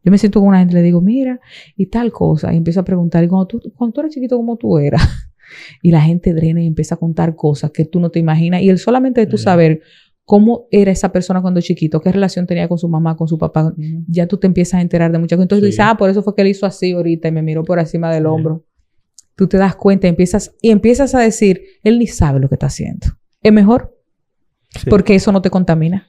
Yo me siento con una gente y le digo, mira, y tal cosa. Y empiezo a preguntar. Y cuando tú eres chiquito, ¿cómo tú eras? Y la gente drena y empieza a contar cosas que tú no te imaginas. Y el solamente de tú saber cómo era esa persona cuando chiquito, qué relación tenía con su mamá, con su papá, ya tú te empiezas a enterar de muchas cosas. Entonces tú dices, por eso fue que él hizo así ahorita y me miró por encima del hombro. Tú te das cuenta y empiezas a decir, él ni sabe lo que está haciendo. Es mejor porque eso no te contamina.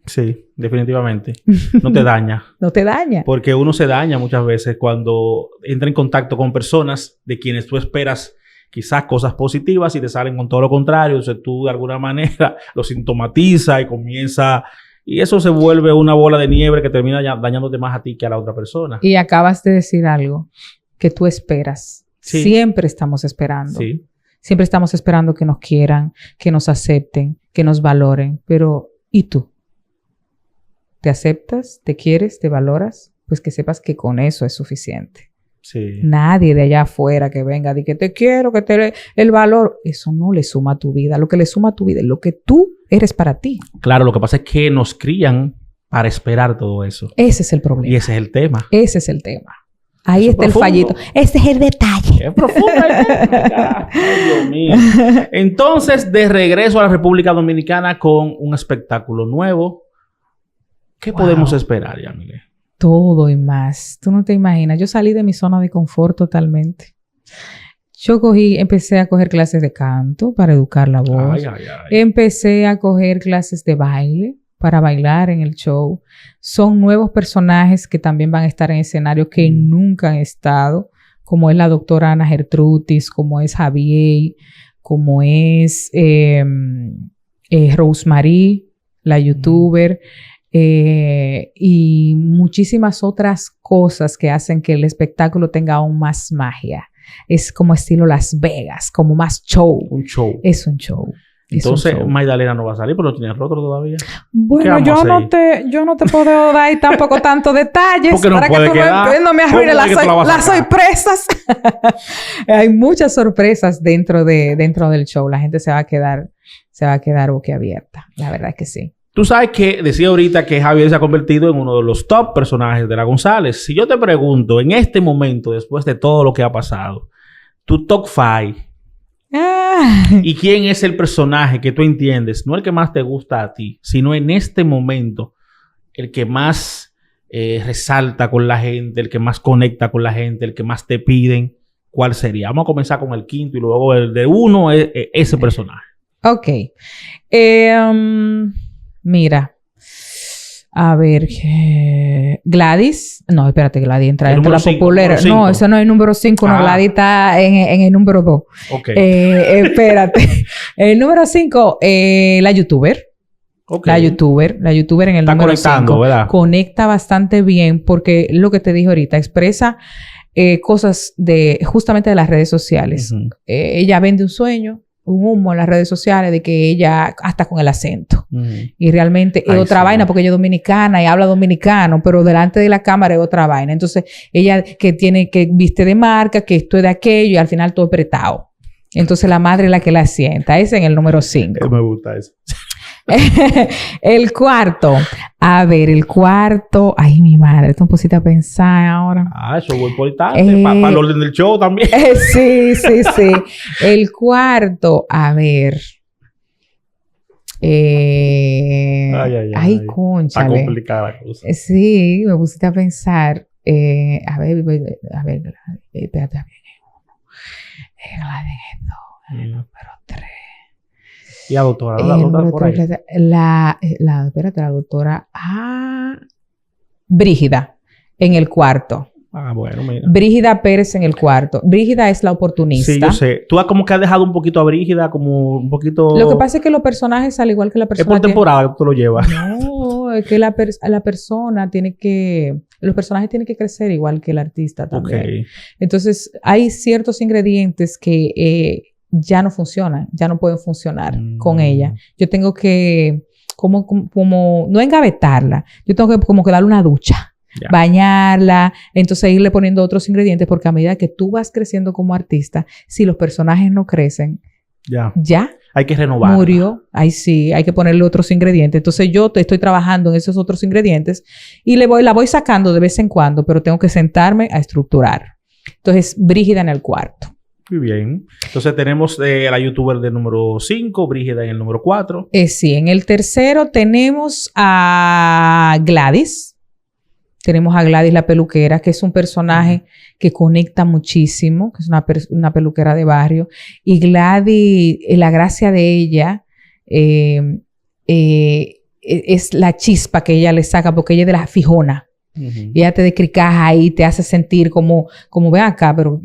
Sí, definitivamente. No te daña. No te daña. Porque uno se daña muchas veces cuando entra en contacto con personas de quienes tú esperas quizás cosas positivas y te salen con todo lo contrario. Entonces tú de alguna manera lo sintomatiza y comienza... Y eso se vuelve una bola de nieve que termina dañándote más a ti que a la otra persona. Y acabas de decir algo que tú esperas. Sí. Siempre estamos esperando. Sí. Siempre estamos esperando que nos quieran, que nos acepten, que nos valoren. Pero, ¿y tú? ¿Te aceptas? ¿Te quieres? ¿Te valoras? Pues que sepas que con eso es suficiente. Sí. Nadie de allá afuera que venga y que te quiero, que te el valor. Eso no le suma a tu vida. Lo que le suma a tu vida es lo que tú eres para ti. Claro, lo que pasa es que nos crían para esperar todo eso. Ese es el problema. Y ese es el tema. Ese es el tema. Ahí está el fallito. Ese es el detalle. Es profundo. Ay, Dios mío. Entonces, de regreso a la República Dominicana con un espectáculo nuevo. ¿Qué podemos esperar, Yamile? todo y más. Tú no te imaginas. Yo salí de mi zona de confort totalmente. Empecé a coger clases de canto para educar la voz. Empecé a coger clases de baile para bailar en el show. Son nuevos personajes que también van a estar en escenario que nunca han estado, como es la doctora Ana Gertrudis, como es Javier, como es Rosemary, la youtuber, y muchísimas otras cosas que hacen que el espectáculo tenga aún más magia. Es como estilo Las Vegas, como más show. Un show. Es un show. Entonces, Magdalena no va a salir, pero lo tienes roto todavía. Bueno, yo no te puedo dar tampoco tantos detalles porque no para puede que quedar. no me arruine las sorpresas. Hay muchas sorpresas dentro del show. La gente se va a quedar boquiabierta. La verdad es que sí. Tú sabes que decía ahorita que Javier se ha convertido en uno de los top personajes de la González. Si yo te pregunto, en este momento, después de todo lo que ha pasado, tu top 5... ¿Y quién es el personaje que tú entiendes? No el que más te gusta a ti, sino en este momento el que más resalta con la gente, el que más conecta con la gente, el que más te piden. ¿Cuál sería? Vamos a comenzar con el quinto y luego el de uno es ese personaje. Ok. Mira. A ver, Gladys. No, espérate, Gladys entra dentro de la popular. No, eso no es el número 5. No, Gladys está en el número 2. Ok. Espérate. El número 5, la youtuber. Okay. La youtuber en el número 5. Conecta bastante bien porque lo que te dije ahorita, expresa cosas justamente de las redes sociales. Uh-huh. Ella vende un sueño, un humo en las redes sociales de que ella hasta con el acento. Y realmente es otra vaina porque ella es dominicana y habla dominicano, pero delante de la cámara es otra vaina. Entonces, ella que viste de marca, que esto es de aquello y al final todo apretado. Entonces, la madre es la que la sienta. Ese en el número 5. Me gusta eso. El cuarto. A ver, el cuarto. Ay, mi madre. Tú me pusiste a pensar ahora. Eso es muy importante. Para el orden del show también. Sí. El cuarto. A ver. Ay, cónchale. Está complicada la cosa. Sí, me pusiste a pensar. A ver. Espérate. El número 3. Y la doctora, la doctora por ahí. Espérate, la doctora. Brígida, en el cuarto. Bueno, mira. Brígida Pérez en el cuarto. Brígida es la oportunista. Sí, yo sé. Tú como que has dejado un poquito a Brígida, como un poquito... Lo que pasa es que los personajes, al igual que la persona... Es por temporada que tú lo llevas. No, es que la persona tiene que... Los personajes tienen que crecer igual que el artista también. Okay. Entonces, hay ciertos ingredientes que... ya no funcionan, ya no pueden funcionar con ella. Yo tengo que, como no engavetarla, yo tengo que como que darle una ducha, bañarla, entonces irle poniendo otros ingredientes, porque a medida que tú vas creciendo como artista, si los personajes no crecen, ya hay que renovar. Murió, ahí sí, hay que ponerle otros ingredientes. Entonces yo estoy trabajando en esos otros ingredientes y la voy sacando de vez en cuando, pero tengo que sentarme a estructurar. Entonces, Brígida en el cuarto. Muy bien. Entonces tenemos a la youtuber del número 5, Brígida en el número 4. Sí, en el tercero tenemos a Gladys. Tenemos a Gladys la peluquera, que es un personaje que conecta muchísimo, que es una peluquera de barrio. Y Gladys, la gracia de ella es la chispa que ella le saca, porque ella es de la fijona. Y ella te descricaja ahí, te hace sentir como ven acá, pero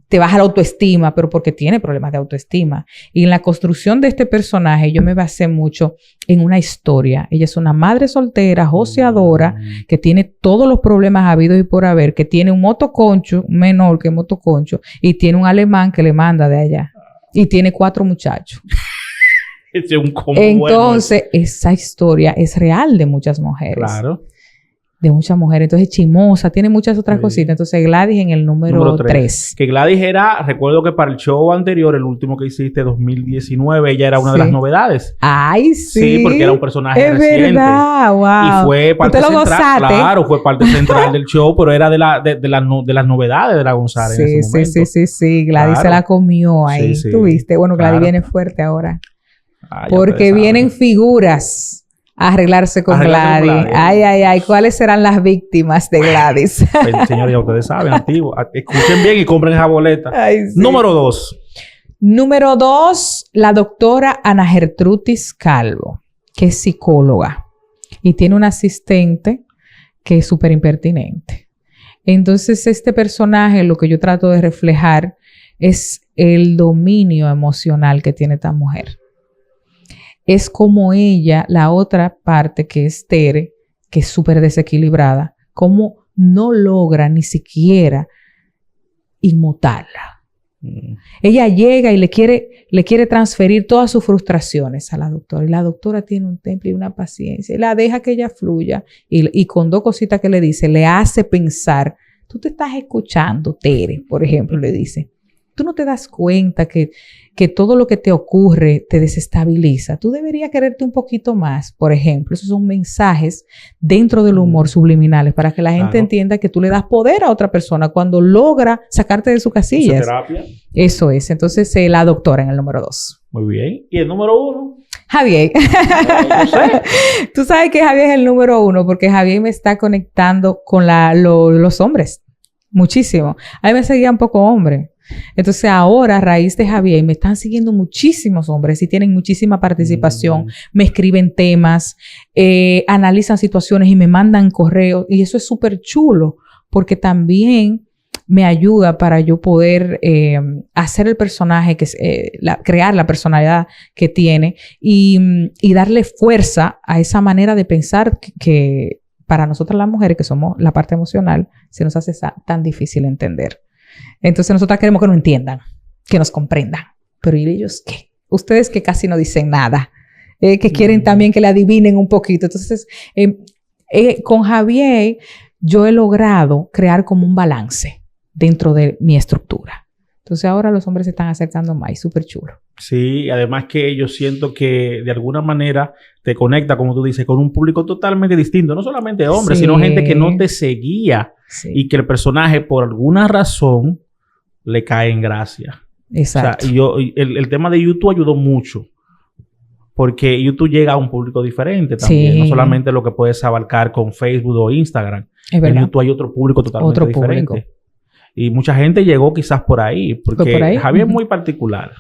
te baja la autoestima, pero porque tiene problemas de autoestima. Y en la construcción de este personaje, yo me basé mucho en una historia. Ella es una madre soltera, joseadora, que tiene todos los problemas habidos y por haber, que tiene un motoconcho, menor que motoconcho, y tiene un alemán que le manda de allá. Y tiene 4 muchachos. Es un combo. Entonces, esa historia es real de muchas mujeres. Claro. De muchas mujeres. Entonces, chimosa. Tiene muchas otras cositas. Entonces, Gladys en el número 3. Que Gladys recuerdo que para el show anterior, el último que hiciste, 2019, ella era una de las novedades. ¡Ay, sí! Sí, porque era un personaje reciente. Es verdad, wow. Y fue parte central. Gozaste. Claro, fue parte central del show, pero era de las novedades de la González en ese momento. Sí. Gladys se la comió ahí. ¿Tú viste? Bueno, Gladys viene fuerte ahora. Porque vienen figuras Arreglarse con Gladys. Ay. ¿Cuáles serán las víctimas de Gladys? Señores, ya ustedes saben, activo. Escuchen bien y compren esa boleta. Ay, sí. Número 2. Número 2, la doctora Ana Gertrudis Calvo, que es psicóloga y tiene un asistente que es súper impertinente. Entonces, este personaje, lo que yo trato de reflejar es el dominio emocional que tiene esta mujer. Es como ella, la otra parte que es Tere, que es súper desequilibrada, como no logra ni siquiera inmutarla. Ella llega y le quiere transferir todas sus frustraciones a la doctora. Y la doctora tiene un temple y una paciencia. Y la deja que ella fluya. Y con 2 cositas que le dice, le hace pensar. Tú te estás escuchando, Tere, por ejemplo, le dice. Tú no te das cuenta que todo lo que te ocurre te desestabiliza. Tú deberías quererte un poquito más, por ejemplo. Esos son mensajes dentro del humor subliminales para que la gente entienda que tú le das poder a otra persona cuando logra sacarte de sus casillas. Terapia. Eso es. Entonces, la doctora en el número 2. Muy bien. ¿Y el número 1? Javier. No sé. Tú sabes que Javier es el número 1 porque Javier me está conectando con los hombres. Muchísimo. A mí me seguía un poco hombre. Entonces ahora, a raíz de Javier, me están siguiendo muchísimos hombres y tienen muchísima participación. Me escriben temas, analizan situaciones y me mandan correos. Y eso es súper chulo porque también me ayuda para yo poder hacer el personaje, crear la personalidad que tiene y darle fuerza a esa manera de pensar que para nosotras las mujeres, que somos la parte emocional, se nos hace tan difícil entender. Entonces nosotras queremos que nos entiendan, que nos comprendan. Pero ¿y ellos qué? Ustedes que casi no dicen nada, que quieren también que le adivinen un poquito. Entonces, con Javier yo he logrado crear como un balance dentro de mi estructura. Entonces ahora los hombres se están acercando más y súper chulo. Sí, además que yo siento que de alguna manera te conecta, como tú dices, con un público totalmente distinto. No solamente hombres, sino gente que no te seguía y que el personaje por alguna razón le cae en gracia. Exacto. O sea, el tema de YouTube ayudó mucho. Porque YouTube llega a un público diferente también. No solamente lo que puedes abarcar con Facebook o Instagram. En YouTube hay otro público totalmente diferente. Y mucha gente llegó quizás por ahí. Porque Javier es muy particular.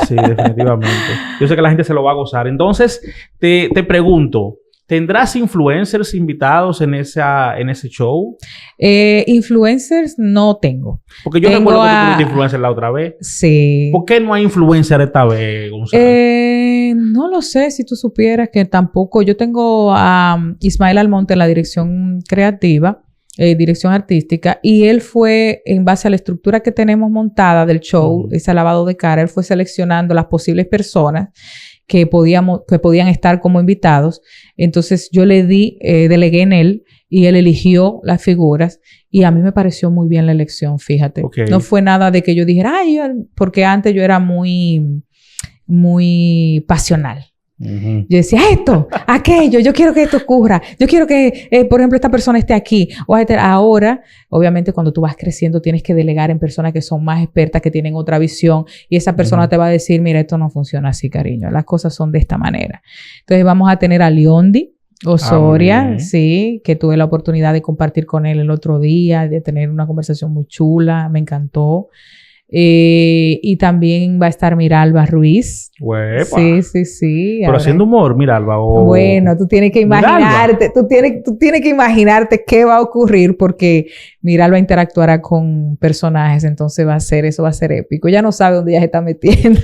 Sí, definitivamente. Yo sé que la gente se lo va a gozar. Entonces, te pregunto, ¿tendrás influencers invitados en ese show? Influencers no tengo. Porque yo recuerdo que tú tuviste influencer la otra vez. Sí. ¿Por qué no hay influencer esta vez, Gonzalo? No lo sé, si tú supieras que tampoco. Yo tengo a Ismael Almonte en la dirección creativa, dirección artística, y él fue, en base a la estructura que tenemos montada del show, ese lavado de cara, él fue seleccionando las posibles personas que podían estar como invitados. Entonces yo delegué en él y él eligió las figuras y a mí me pareció muy bien la elección, fíjate. Okay. No fue nada de que yo dijera, porque antes yo era muy, muy pasional. Yo decía, esto, aquello, yo quiero que esto ocurra. Yo quiero que, por ejemplo, esta persona esté aquí. Ahora, obviamente, cuando tú vas creciendo, tienes que delegar en personas que son más expertas, que tienen otra visión. Y esa persona te va a decir, mira, esto no funciona así, cariño. Las cosas son de esta manera. Entonces, vamos a tener a Leondi Osoria, sí, que tuve la oportunidad de compartir con él el otro día, de tener una conversación muy chula. Me encantó. Y también va a estar Miralba Ruiz. Uepa. Sí. Pero haciendo humor, Miralba. Bueno, tú tienes que imaginarte, tú tienes que imaginarte qué va a ocurrir porque Miralba interactuará con personajes, entonces eso va a ser épico. Ella no sabe dónde ella se está metiendo.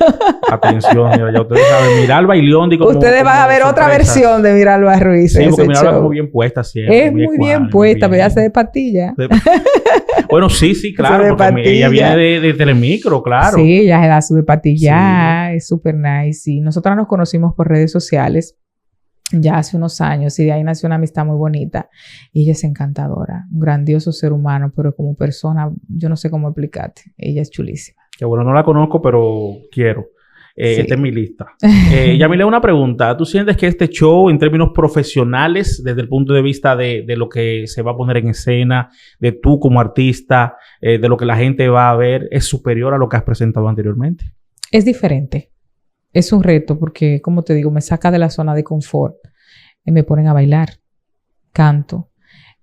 Atención, mira, ya ustedes saben, Miralba y Leondi ustedes van a ver otra versión de Miralba Ruiz. Sí, porque Miralba es muy bien puesta siempre. Es muy bien puesta, pero ella hace de patilla. Bueno, sí, claro, porque ella viene de Telemicro, claro. Sí, ella se da su de patilla, es súper nice. Y nosotras nos conocimos por redes sociales ya hace unos años y de ahí nació una amistad muy bonita. Y ella es encantadora, un grandioso ser humano, pero como persona, yo no sé cómo explicarte. Ella es chulísima. Que bueno, no la conozco, pero quiero. Esta es mi lista. Yamile, una pregunta. ¿Tú sientes que este show, en términos profesionales, desde el punto de vista de lo que se va a poner en escena, de tú como artista, de lo que la gente va a ver, es superior a lo que has presentado anteriormente? Es diferente. Es un reto porque, como te digo, me saca de la zona de confort. me ponen a bailar, canto,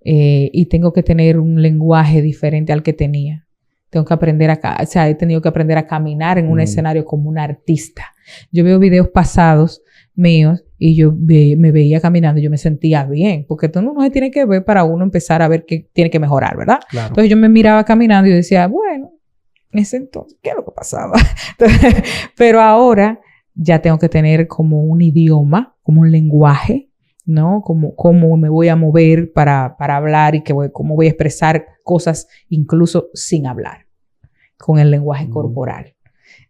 y tengo que tener un lenguaje diferente al que tenía. Tengo que aprender he tenido que aprender a caminar en un escenario como un artista. Yo veo videos pasados míos y yo me veía caminando y yo me sentía bien, porque todo uno se tiene que ver para uno empezar a ver que tiene que mejorar, ¿verdad? Claro. Entonces yo me miraba caminando y yo decía, bueno, en ese entonces, ¿qué es lo que pasaba? Entonces, pero ahora ya tengo que tener como un idioma, como un lenguaje, ¿no? Cómo me voy a mover para hablar y cómo voy a expresar cosas incluso sin hablar, con el lenguaje corporal.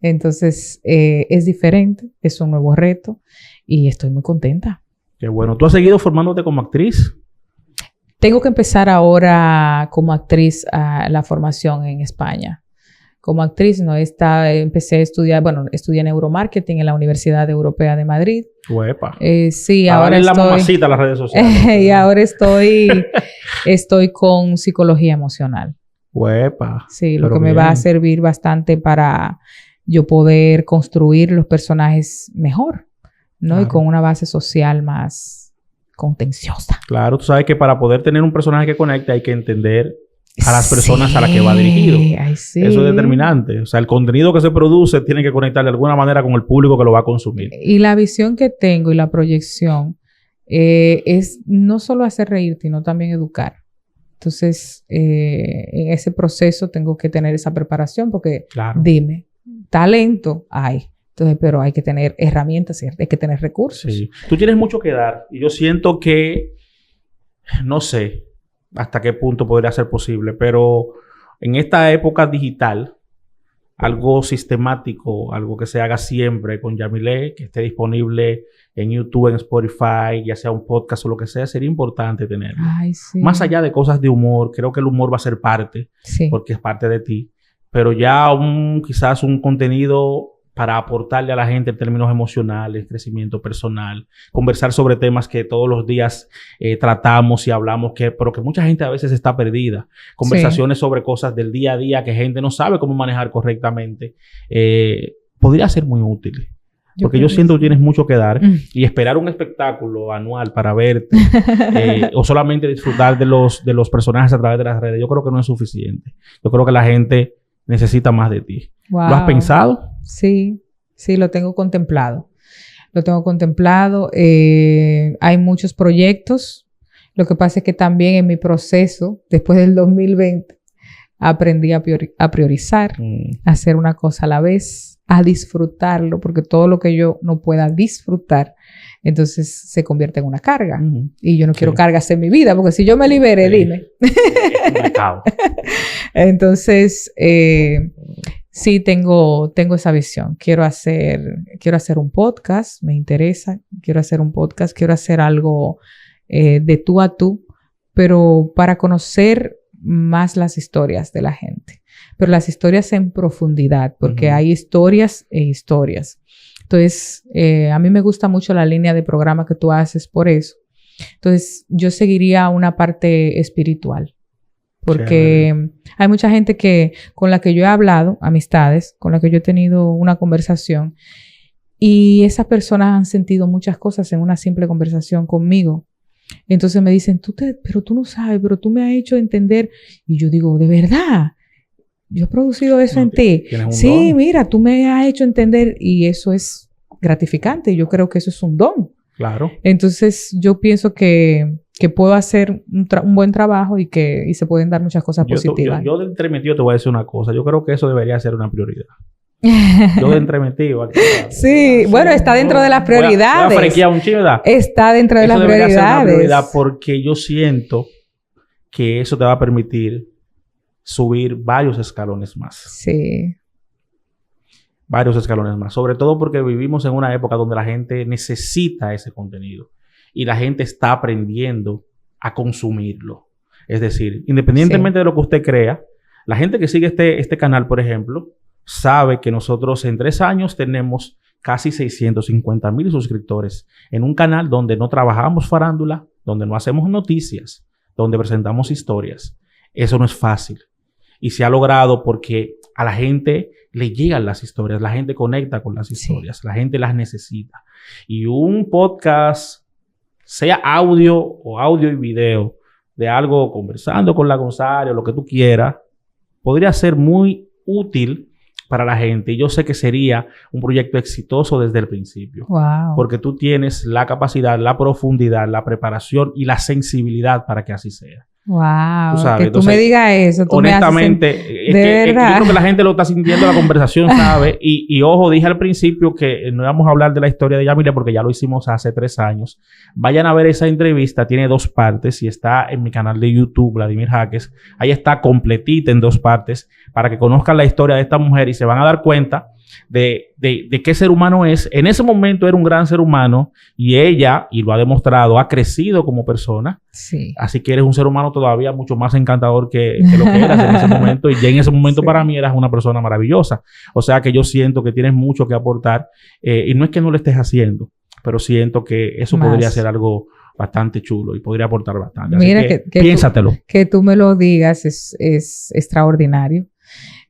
Entonces, es diferente, es un nuevo reto y estoy muy contenta. Qué bueno. ¿Tú has seguido formándote como actriz? Tengo que empezar ahora como actriz la formación en España. Como actriz, ¿no? Empecé a estudiar, estudié neuromarketing en la Universidad Europea de Madrid. Uepa. Sí, para ahora darle estoy... la mamacita a las redes sociales. Y ahora estoy con psicología emocional. Uepa. Sí, lo Pero que me bien. va a servir bastante para yo poder construir los personajes mejor, ¿no? Claro. Y con una base social más contenciosa. Claro, tú sabes que para poder tener un personaje que conecte hay que entender a las personas a las que va dirigido. Ay, sí. Eso es determinante. O sea, el contenido que se produce tiene que conectar de alguna manera con el público que lo va a consumir. Y la visión que tengo y la proyección es no solo hacer reír, sino también educar. Entonces, en ese proceso tengo que tener esa preparación porque, Claro. dime, talento hay. Entonces, pero hay que tener herramientas, hay que tener recursos. Sí. Tú tienes mucho que dar y yo siento que, no sé hasta qué punto podría ser posible, pero en esta época digital, algo sistemático, algo que se haga siempre con Yamile, que esté disponible en YouTube, en Spotify, ya sea un podcast o lo que sea, sería importante tenerlo. Ay, sí. Más allá de cosas de humor, creo que el humor va a ser parte, Sí. porque es parte de ti, pero ya quizás un contenido para aportarle a la gente en términos emocionales, crecimiento personal, conversar sobre temas que todos los días tratamos y hablamos, pero que mucha gente a veces está perdida. Conversaciones sobre cosas del día a día que gente no sabe cómo manejar correctamente. Podría ser muy útil. Porque yo siento que tienes mucho que dar y esperar un espectáculo anual para verte o solamente disfrutar de los personajes a través de las redes, yo creo que no es suficiente. Yo creo que la gente necesita más de ti. Wow. ¿Lo has pensado? Sí, lo tengo contemplado. Hay muchos proyectos. Lo que pasa es que también en mi proceso, después del 2020, aprendí a priorizar, a hacer una cosa a la vez, a disfrutarlo, porque todo lo que yo no pueda disfrutar, entonces se convierte en una carga. Y yo no quiero cargas en mi vida, porque si yo me libere, dime. Es complicado. Entonces, sí tengo esa visión. Quiero hacer un podcast, me interesa. Quiero hacer un podcast, quiero hacer algo de tú a tú, pero para conocer más las historias de la gente. Pero las historias en profundidad, porque hay historias e historias. Entonces, a mí me gusta mucho la línea de programa que tú haces por eso. Entonces, yo seguiría una parte espiritual. Porque hay mucha gente con la que yo he hablado, amistades, con la que yo he tenido una conversación, y esas personas han sentido muchas cosas en una simple conversación conmigo. Entonces me dicen, pero tú no sabes, pero tú me has hecho entender. Y yo digo, ¿de verdad? Yo he producido eso en ti. Sí, don. Mira, tú me has hecho entender y eso es gratificante. Yo creo que eso es un don. Claro. Entonces, yo pienso que puedo hacer un buen trabajo y se pueden dar muchas cosas positivas. Yo de entremetido te voy a decir una cosa. Yo creo que eso debería ser una prioridad. Yo de entremetido. Sí, bueno, está dentro de las prioridades. Voy a frequear un chivo, ¿verdad? Está dentro de las prioridades. Eso debería ser una prioridad porque yo siento que eso te va a permitir subir varios escalones más. Sí. Varios escalones más. Sobre todo porque vivimos en una época donde la gente necesita ese contenido. Y la gente está aprendiendo a consumirlo. Es decir, independientemente de lo que usted crea, la gente que sigue este canal, por ejemplo, sabe que nosotros en 3 años tenemos casi 650,000 suscriptores en un canal donde no trabajamos farándula, donde no hacemos noticias, donde presentamos historias. Eso no es fácil. Y se ha logrado porque a la gente le llegan las historias, la gente conecta con las historias, la gente las necesita. Y un podcast sea audio o audio y video, de algo conversando con la González o lo que tú quieras, podría ser muy útil para la gente. Y yo sé que sería un proyecto exitoso desde el principio. Wow. Porque tú tienes la capacidad, la profundidad, la preparación y la sensibilidad para que así sea. Wow, sabes, que entonces, tú me digas eso. Tú honestamente, me haces yo creo que la gente lo está sintiendo la conversación, ¿sabe? Y ojo, dije al principio que no íbamos a hablar de la historia de Yamile porque ya lo hicimos hace 3 años. Vayan a ver esa entrevista, tiene 2 partes y está en mi canal de YouTube, Vladimir Jaques. Ahí está completita en 2 partes para que conozcan la historia de esta mujer y se van a dar cuenta de qué ser humano es. En ese momento era un gran ser humano y ella, y lo ha demostrado, ha crecido como persona. Sí. Así que eres un ser humano todavía mucho más encantador que lo que eras en ese momento. Y ya en ese momento Sí. para mí eras una persona maravillosa. O sea que yo siento que tienes mucho que aportar. Y no es que no lo estés haciendo, pero siento que eso Más. podría ser algo bastante chulo y podría aportar bastante. Así Mira que que piénsatelo. Que tú me lo digas es extraordinario.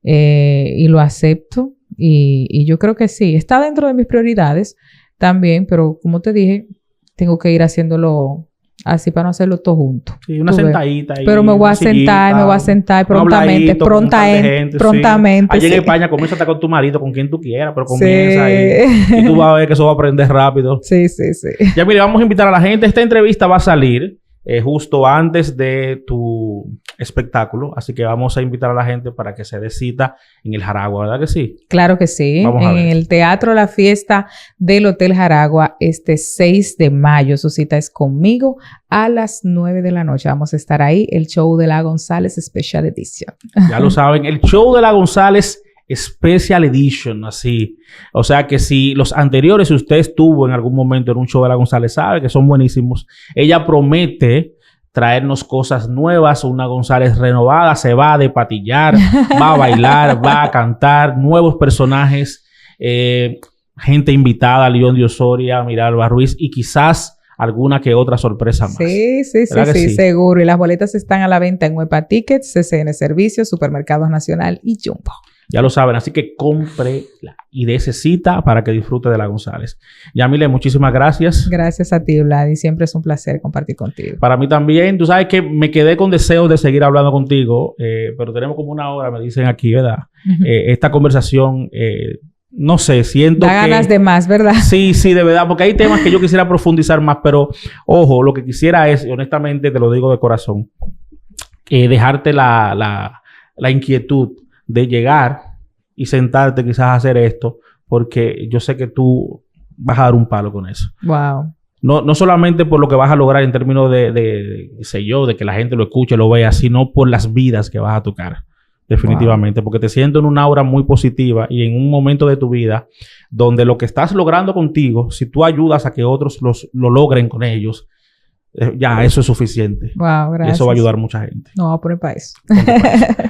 Y lo acepto. Y yo creo que sí. Está dentro de mis prioridades también, pero como te dije, tengo que ir haciéndolo así para no hacerlo todo junto. Sí, una Tú ves. sentadita ahí. Pero me voy una a sentar, sillita, me voy a sentar un prontamente, habladito con un par de gente, prontamente. Allí en sí. España comienza con tu marido, con quien tú quieras, pero Sí. comienza ahí. Y tú vas a ver que eso va a aprender rápido. Sí, sí, sí. Ya mire, vamos a invitar a la gente. Esta entrevista va a salir justo antes de tu espectáculo. Así que vamos a invitar a la gente para que se dé cita en el Jaragua, ¿verdad que sí? Claro que sí. Vamos a En ver. el Teatro La Fiesta del Hotel Jaragua, este 6 de mayo. Su cita es conmigo a las 9 de la noche. Vamos a estar ahí. El show de la González Special Edition. Ya lo saben. El show de la González Special Edition, así. O sea que si los anteriores usted estuvo en algún momento en un show de la González, sabe que son buenísimos. Ella promete traernos cosas nuevas, una González renovada, se va a depatillar, va a bailar, va a cantar, nuevos personajes, gente invitada, León de Osoria, Miralba Ruiz y quizás alguna que otra sorpresa más. Sí, sí, sí, ¿Verdad que sí, sí? seguro. Y las boletas están a la venta en Huepa Tickets, CCN Servicios, Supermercados Nacional y Jumbo. Ya lo saben, así que cómprela y dése cita para que disfrute de la González. Yamile, muchísimas gracias. Gracias a ti, Vladi. Siempre es un placer compartir contigo. Para mí también. Tú sabes que me quedé con deseos de seguir hablando contigo, pero tenemos como 1 hora, me dicen aquí, ¿verdad? Ujú. Esta conversación, no sé, siento Da que... ganas de más, ¿verdad? Sí, sí, de verdad, porque hay temas que yo quisiera profundizar más, pero ojo, lo que quisiera es, y honestamente te lo digo de corazón, dejarte la inquietud de llegar y sentarte quizás a hacer esto, porque yo sé que tú vas a dar un palo con eso. Wow. No solamente por lo que vas a lograr en términos de qué sé yo, de que la gente lo escuche, lo vea, sino por las vidas que vas a tocar. Definitivamente. Porque te siento en una aura muy positiva y en un momento de tu vida donde lo que estás logrando contigo, si tú ayudas a que otros lo logren con ellos, ya eso es suficiente. Wow, Y gracias. eso va a ayudar a mucha gente. No, voy a poner para eso.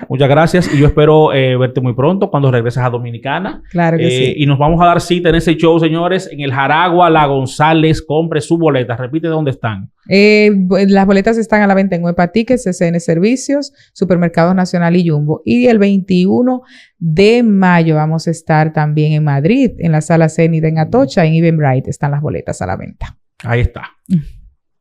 Muchas gracias y yo espero verte muy pronto cuando regreses a Dominicana. Claro que sí. Y nos vamos a dar cita en ese show, señores, en el Jaragua La González. Compre su boleta. Repite dónde están. Las boletas están a la venta en Huepa Tickets, CCN Servicios, Supermercados Nacional y Jumbo. Y el 21 de mayo vamos a estar también en Madrid, en la Sala Zenith en Atocha, en Eventbrite. Están las boletas a la venta. Ahí está.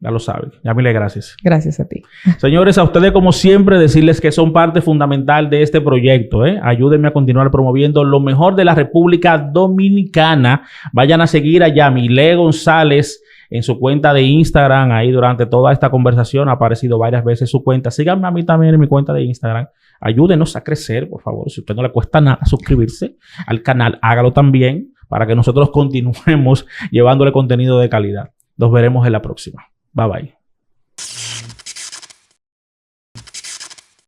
Ya lo saben. Yamile, gracias. Gracias a ti. Señores, a ustedes como siempre decirles que son parte fundamental de este proyecto. Ayúdenme a continuar promoviendo lo mejor de la República Dominicana. Vayan a seguir a Yamile González en su cuenta de Instagram. Ahí durante toda esta conversación ha aparecido varias veces su cuenta. Síganme a mí también en mi cuenta de Instagram. Ayúdenos a crecer, por favor. Si a usted no le cuesta nada suscribirse al canal, hágalo también para que nosotros continuemos llevándole contenido de calidad. Nos veremos en la próxima. Bye bye.